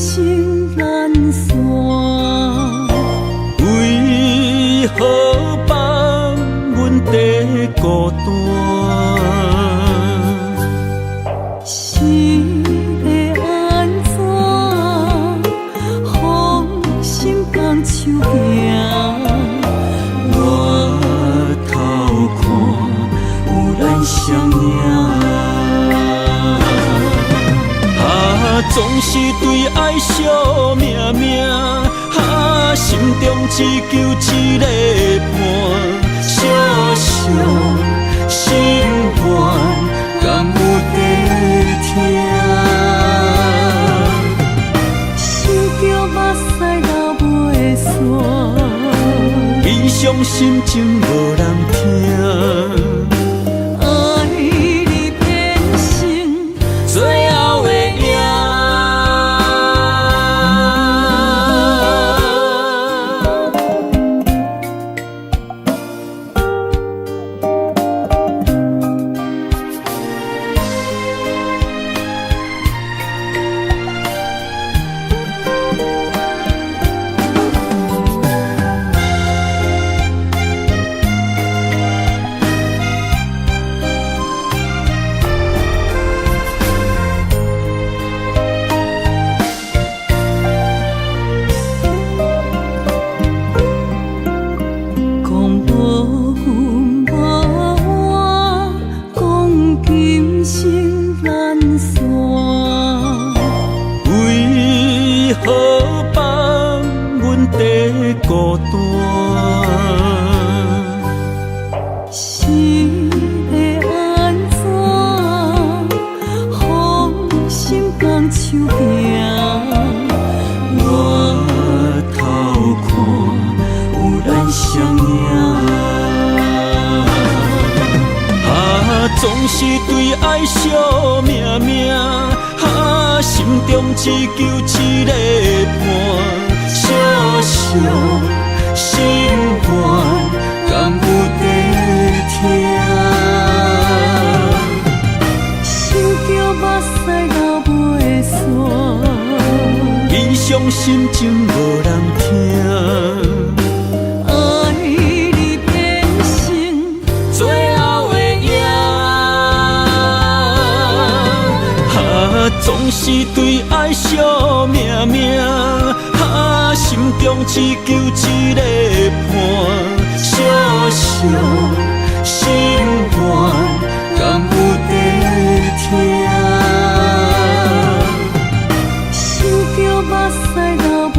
生难散。为何放阮在孤单？是要安怎？放心放手行。我偷看有咱相影。总是对爱惜命命，心中只求一个伴，小小心愿，敢有在听？想着目屎流袂煞，悲伤心情无人听。爱你变成最后的影。孤单，是要安怎？放心放手行。我偷看有咱相影。总是对爱惜命命，心中只求一个伴。小小心愿，敢有在听？想着目屎流袂煞，悲伤心情无人听。爱你变成最后的影。总是对爱惜命命。心中只求一个伴，小小心愿，敢有在听？想着目屎流袂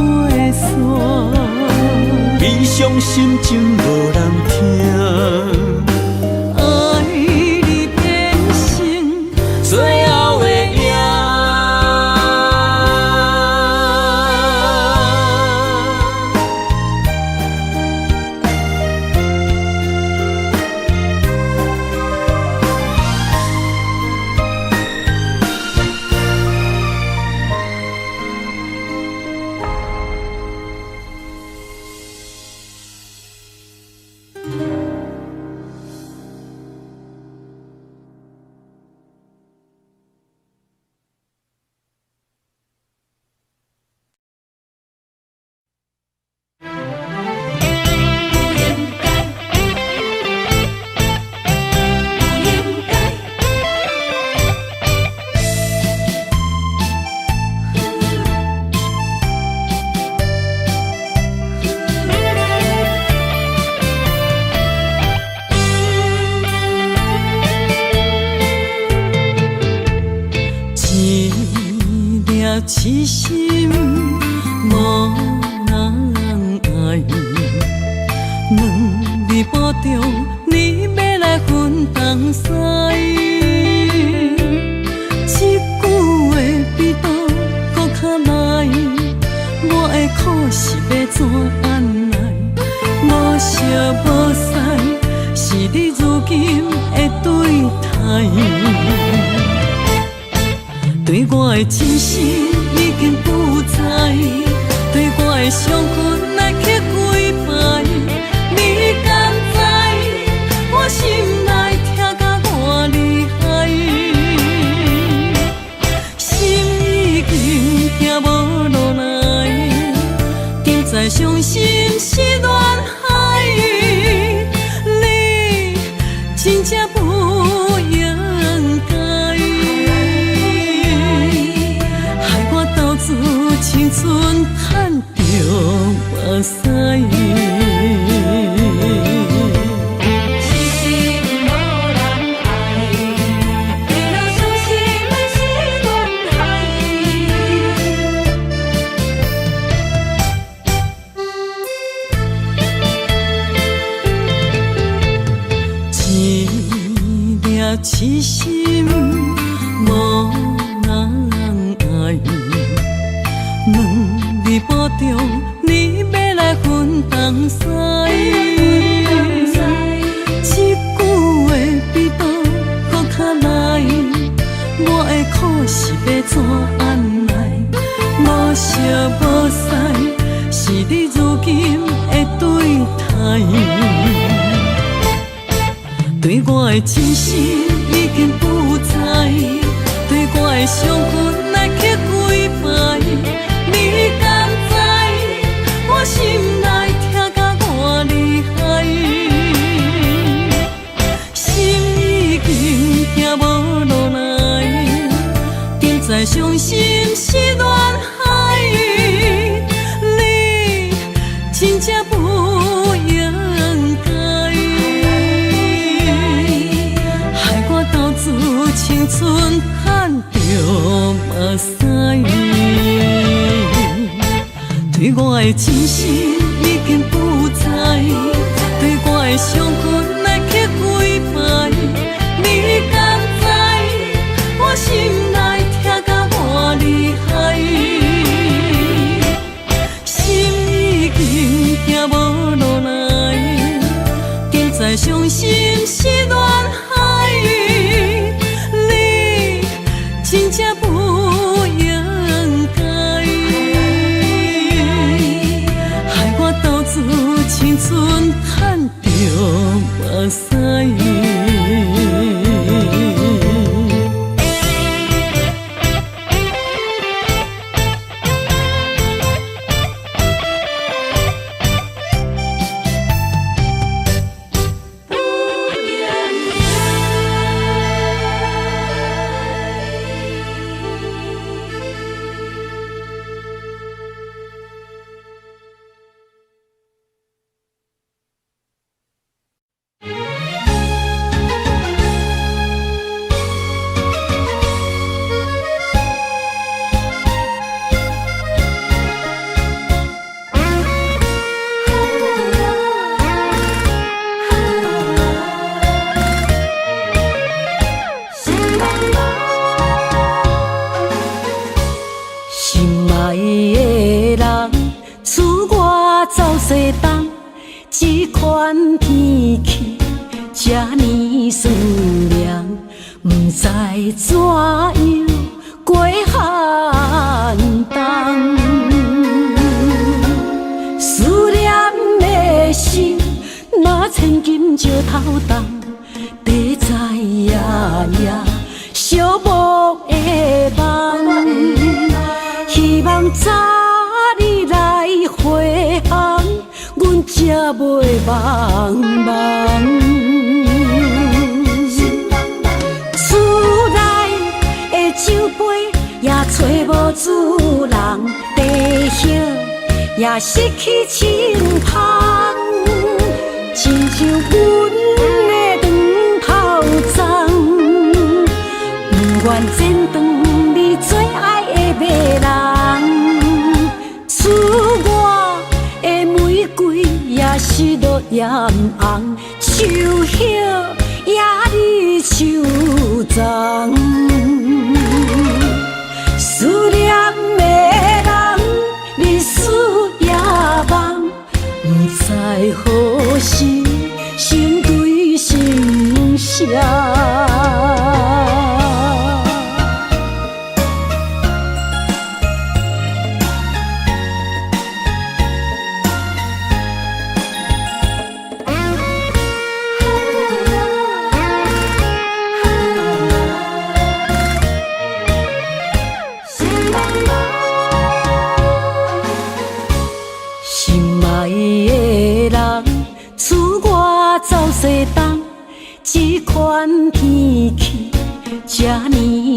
煞，悲伤心情无人听。爱你变成最后的影。痴心无人爱，两日保重，你要来分东西。一句话比刀搁较来，我的苦是要怎安来？无惜无使，是你如今的对待。对我的真心已经不知，对我的伤痕来去几摆，你敢知我心内痛甲偌厉害？心已经行无路伤心是恋海，你真正不应该，害我斗志青春赚着目屎。痴心无人爱，两日保重，你要来分东西。这句话比倒搁较来，我的苦是要怎安来？无惜无使，是你如今的对待。对我的真心已经不知，对我的伤痕来去几摆，你敢知我心内痛甲偌厉害？心已经行无落来，定在伤心是恋海，你真正不应该。青春赚着目屎，对我的真心已经不知，对我的伤痕来去几摆，你敢知我心内痛甲偌厉害？心已经行无落来，定在伤心是恋海。真正不应该，害我斗志青春赚着目屎。这款天气这呢酸凉，不知怎样过寒冬。思念的心，若千金石头重，地在夜夜寂寞的梦。希望早日来回航，阮才袂茫茫。厝内的酒杯也找无主人，地叶也失去清芳，亲像阮的长头鬃，不愿剪断你最爱的迷人。厝外的玫瑰也是落艳红，树叶也离树丛。思念的人，日思夜梦，不知何时心对心声。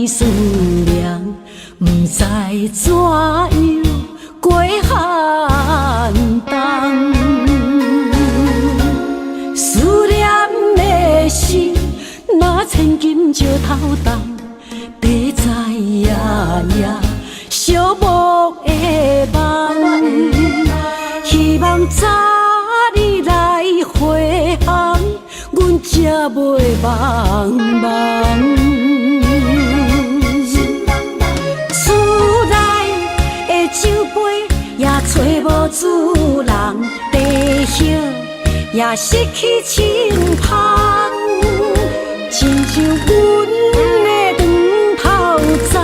念思念，不知怎样过寒冬。思念的心，若千金石头重，地在夜夜寂寞的梦。希望早日来回航，阮才袂茫茫。厝内的酒杯也找无主人，地叶也失去清芳，亲像阮的长头鬃，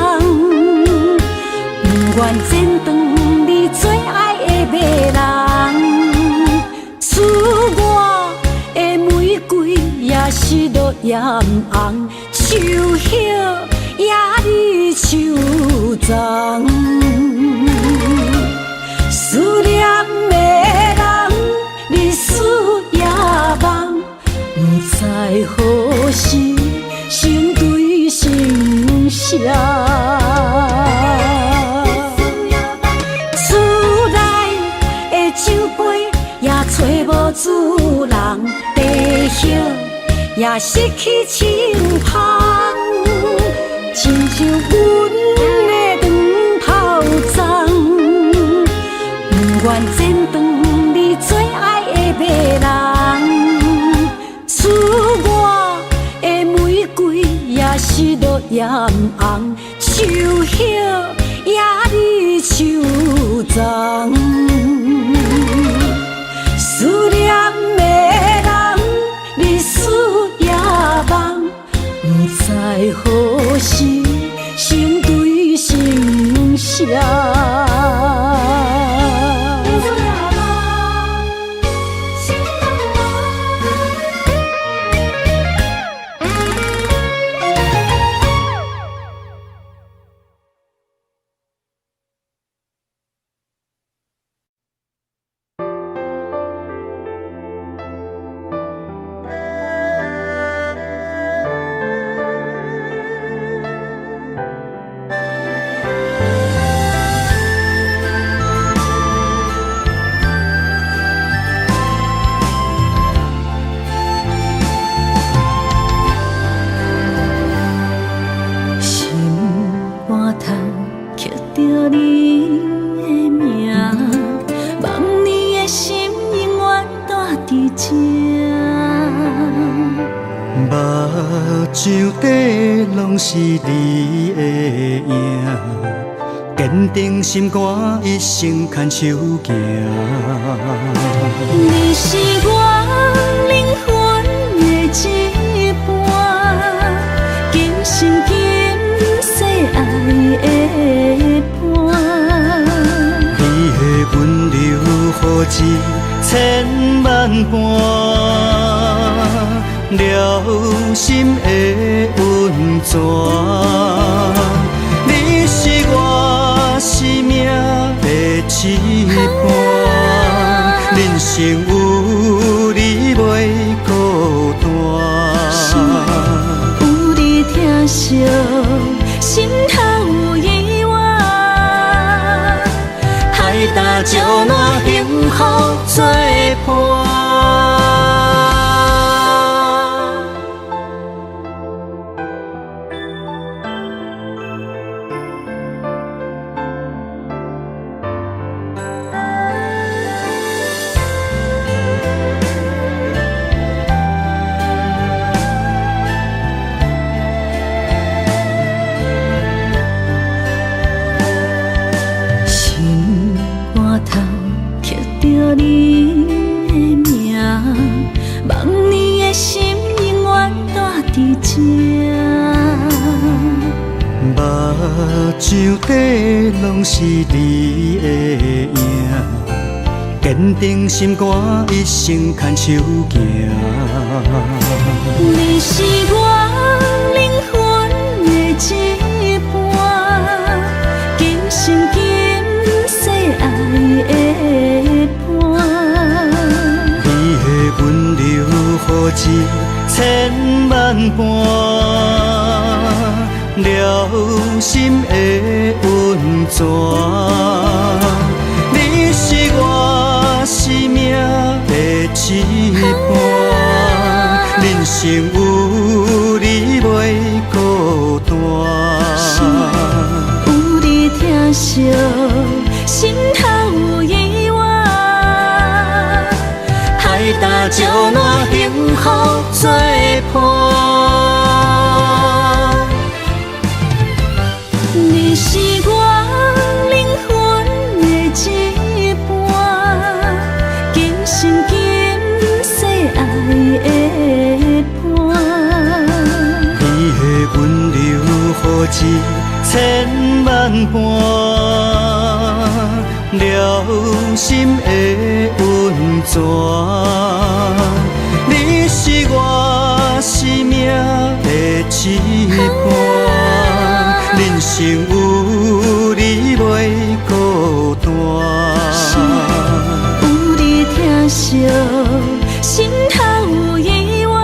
不愿剪断你最爱的马人。厝外的玫瑰也是落艳红，树叶也离树丛。思念的人，日思夜梦，不知何时成对成双。厝内的酒杯也找无主人，地叶也失去清芳，亲像阮的长头鬃，不愿剪断你最爱的马人。厝外的玫瑰也是落艳红，树叶也离树丛。思念的人，日思夜梦，不知何时成对成双。是你的影，坚定心肝，一生牵手行。你是我灵魂的一半，今生今世爱的伴。你的温柔何止千万般。了心的温泉，你是我生命的一半，人生有你袂孤单。有你疼惜，心头有意外，海大石烂，幸福作伴。目睭底拢是你的影，坚定心肝，一生牵手行。你是我灵魂的一半，今生今世爱的伴。你的温柔何止千万般。了心的温泉。你是我生命的一半，人生有你袂孤单。有你疼惜，心头有意外，海大石烂，幸福作伴。你是我灵魂的一半，今生今世爱的伴。你的温柔，予一千万般，了心的温泉。你是我生命的一半，人生有你袂孤单。有你疼惜，心头有意外，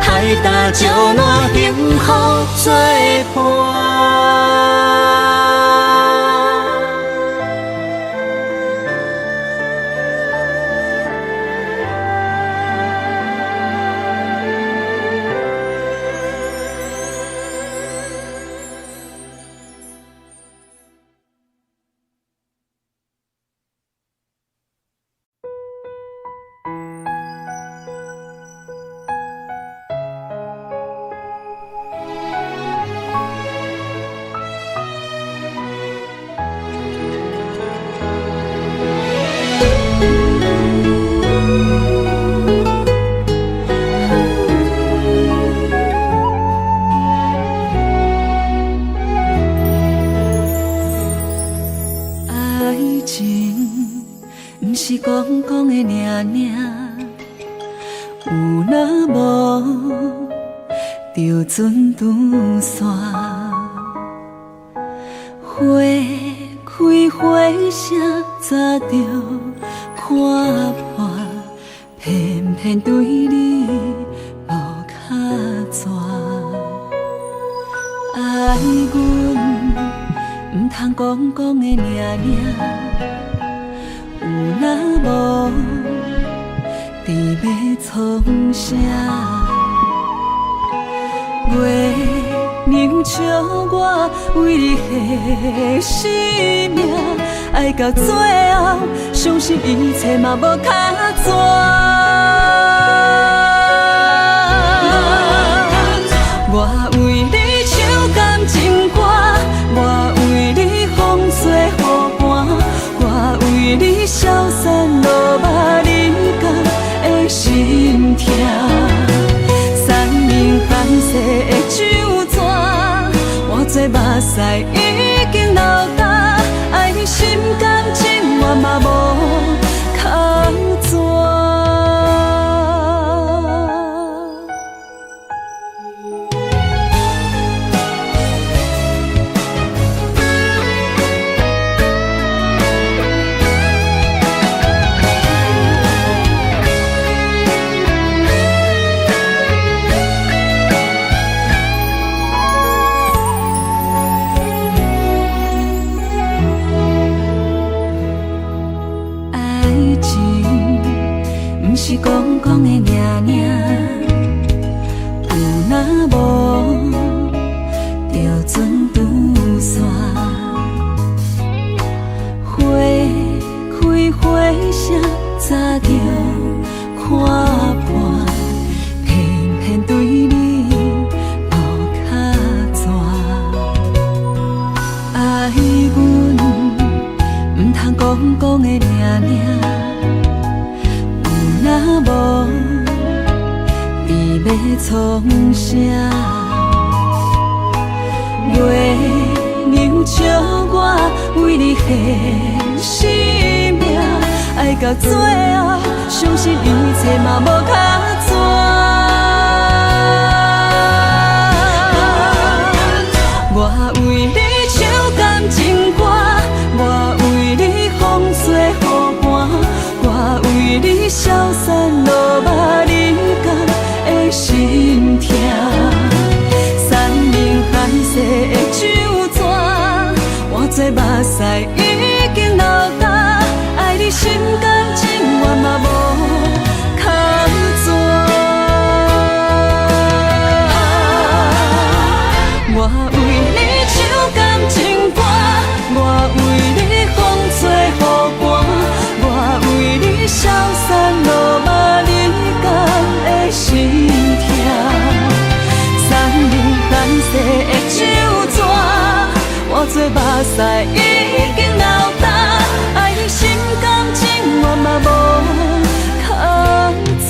海大石烂，幸福作伴。就船拄线，花开花谢早就看破，偏偏对你无卡纸。爱阮唔通讲讲的尔尔，有若无，伫要创啥？月娘笑我为你牺牲命，爱到最后，相信一切嘛无卡纸。我为你唱感情歌，我为你风吹雨寒，我为你消散落寞人间的心痛。含世的酒泉，换做目屎已经流干，爱你心甘情愿嘛无卡纸。是讲讲的尔尔，有若无，就船拄线，花开花谢早就看破，偏偏对你无卡纸。爱阮唔通讲讲的尔尔。若无，你要创啥？月娘笑我为你牺牲命，爱到最后，相信一切嘛无卡纸。我为你唱感情歌，我为你风吹雨寒，我为你消散落寞人间的心痛。屎已经流干，爱你心甘情愿嘛无靠纸。我为你唱感情歌，我为你风吹雨寒，我为你消散落马你甘的心痛。三年寒世的酒泉，我做目屎已经流干，爱你心甘情愿嘛无靠纸。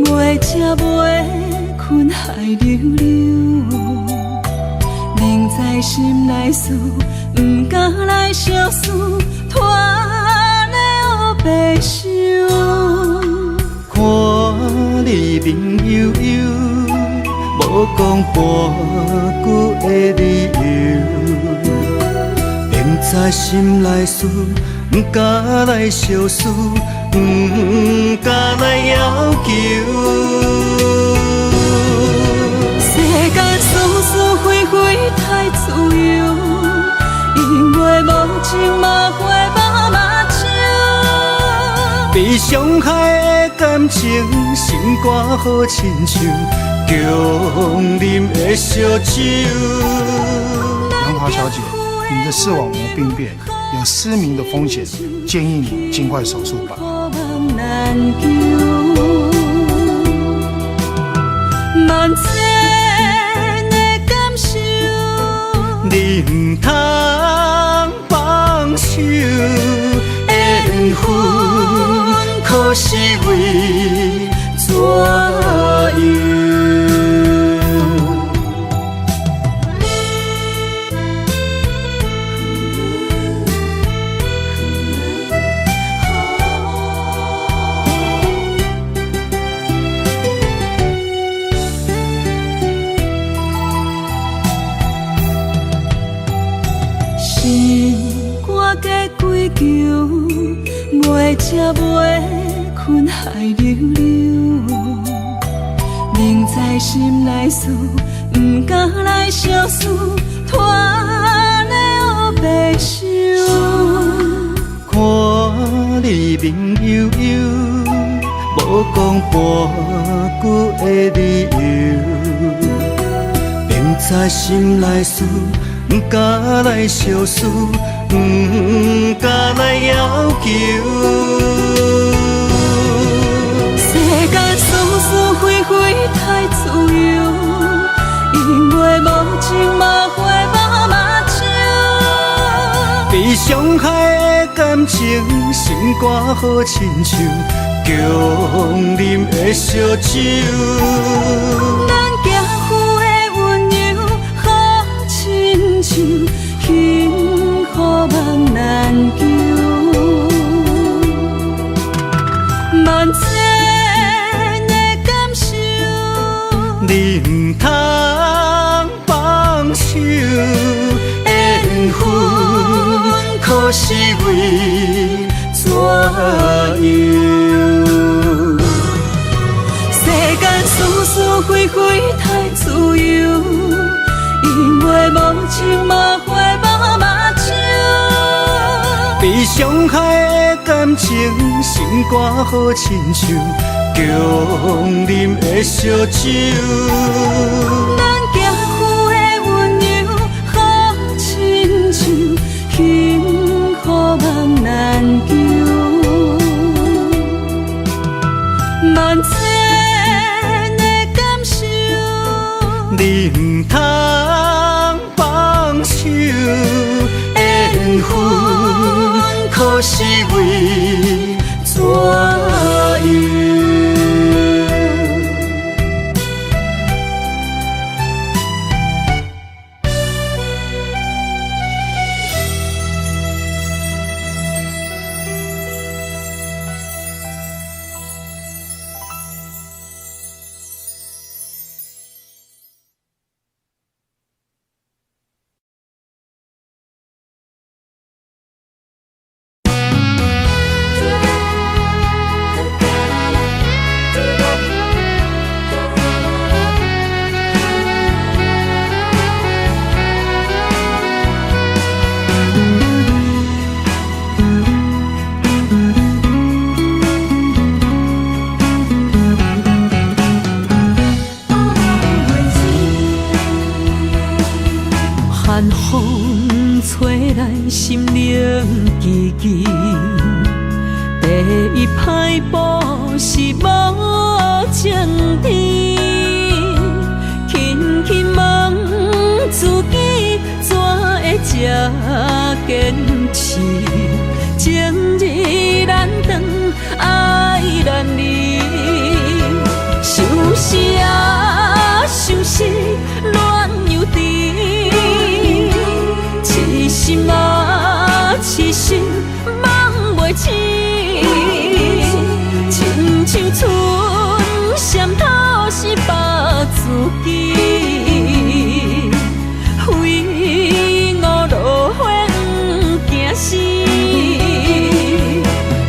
袂食袂困海流流，凝在心内事，不敢来相思，拖咧黑白想。看你面悠悠，无讲半句的理由，凝在心内事，不敢来相思。不敢来要求，世间是是非非太自由，因为无情嘛会把目睭。被伤害的感情，心肝好亲像强啉的烧酒。杨华小姐，你的视网膜病变，有失明的风险，建议你尽快手术吧。难求，万千的感受，你不通放手，缘分可是为怎样？袂食袂困海流流，凝在心内事，不敢来相思，拖咧黑白想。看你面悠悠，无讲半句的理由，凝在心内事，不敢来相思。不敢来要求，世间是是非非太自由，因为无情嘛会把目睭。被伤害的感情，心肝好亲像强啉的烧酒。咱行赴的温柔好亲像幸福梦难求，万千的感受，你不通放手，缘分可是为怎样？世间是是非非太自由，因为无情嘛会无目睭。被伤害的感情，心肝好亲像强啉的烧酒。咱行夫的温柔好亲像，幸福梦难求。万千的感受，你不通放手，缘分可是为怎样？寒风吹来，心灵寂寂。第一摆步是无情天，轻轻问自己，怎会这坚持？情义难断，爱难离，想死啊，想死，恋又甜。痴心啊，痴心梦袂醒，亲像春闪透是白自己，非我落花不惊死。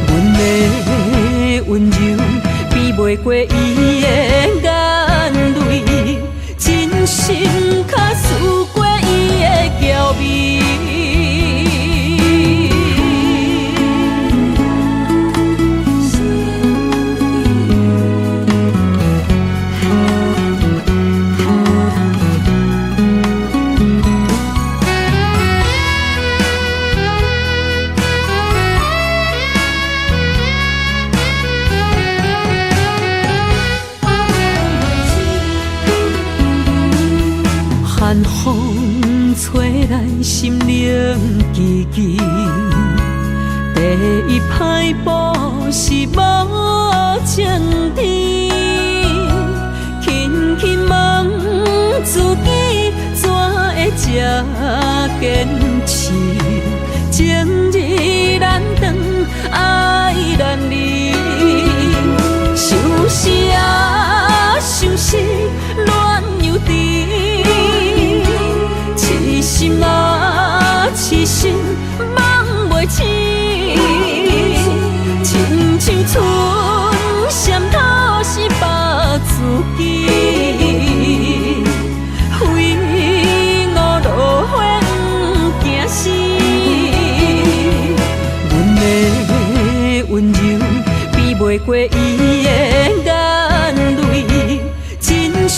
阮的温柔比袂过伊的眼泪，真心较输过伊的娇媚。寒风吹来，心灵寂寂。第一摆步是无情天，轻轻问自己，怎会这坚持？情义难断，爱难离，想死啊，想死，恋又甜。痴心啊，痴心梦袂醒，亲像春闪透是白自己，非我落花不惊死。阮的温柔比袂过伊的眼泪，真心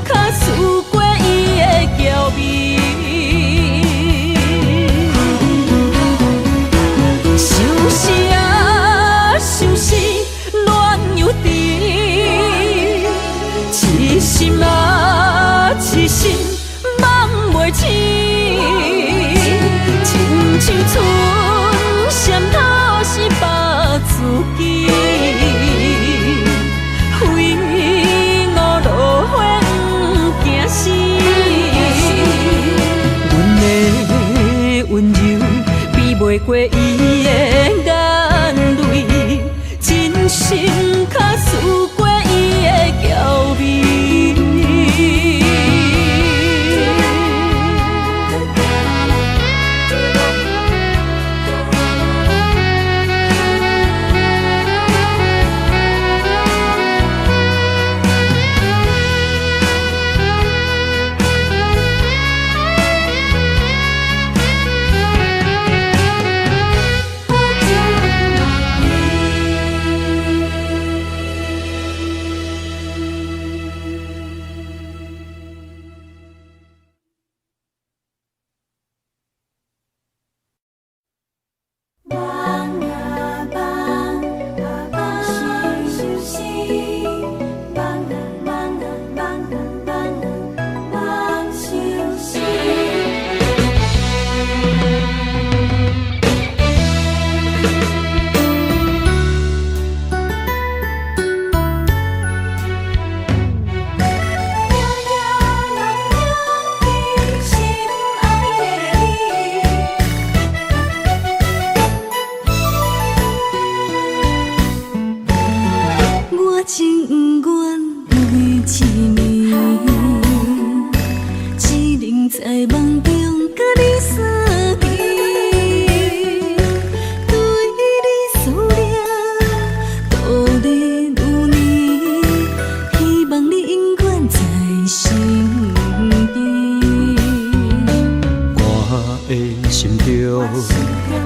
较输过伊的娇媚。想死啊，想死，恋又甜。痴心啊，痴心，梦袂醒。亲像春闪透是白自己，非我落花不惊死。阮的温柔比袂过伊的眼泪，真心较输过伊的娇媚。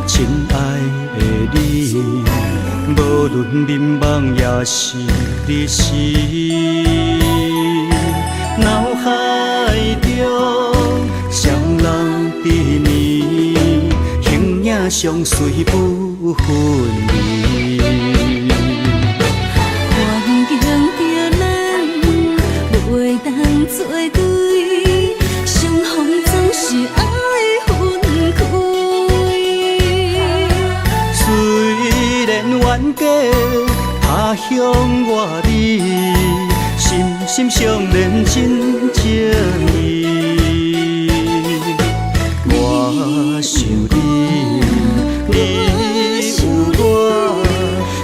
亲爱的你，无论迷茫也是日时，脑海中双人伫面，形影相随不分离。环境着咱袂当做对，相逢总是爱分开。虽然冤家他乡外里，心心相连真情义。我想你，你有我，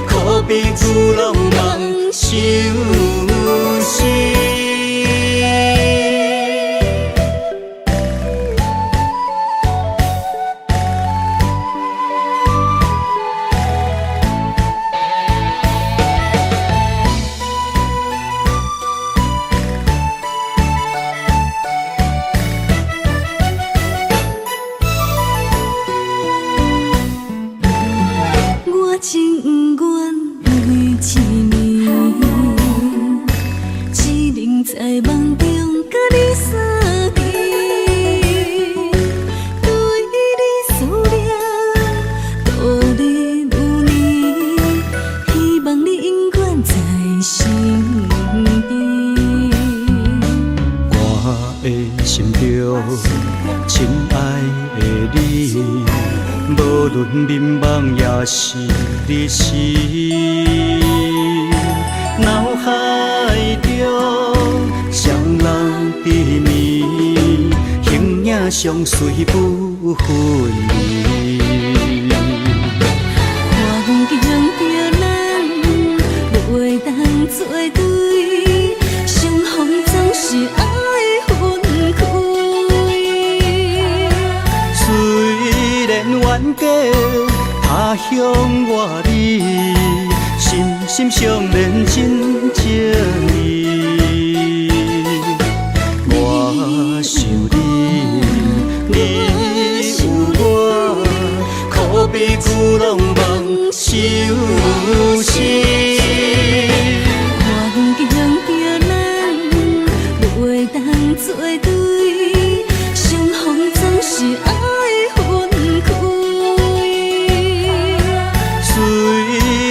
可比旧浪漫相思。我情愿为一年，只能在梦中甲你相见，对你思念度日如年，希望你永远在身边。我的心中，亲爱的你，无论迷茫也是日时，脑海中双人伫面，形影相随不分离。环境着咱袂当做对，相逢总是爱分开。虽然冤家他乡外里，心心相连真情义。我想你，你有我，可比旧浪漫相思。环境着咱袂当做对，相逢总是爱分开。虽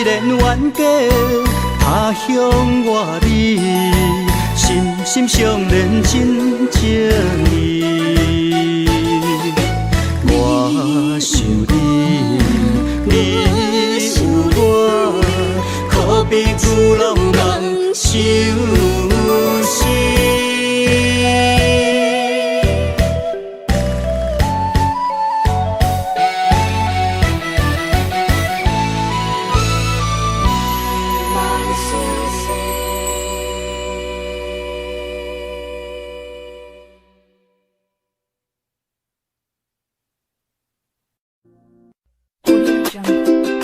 然冤家他乡外里，心心相连真情义。我想你，你有我，可比旧浪漫相思。Audio Jungle.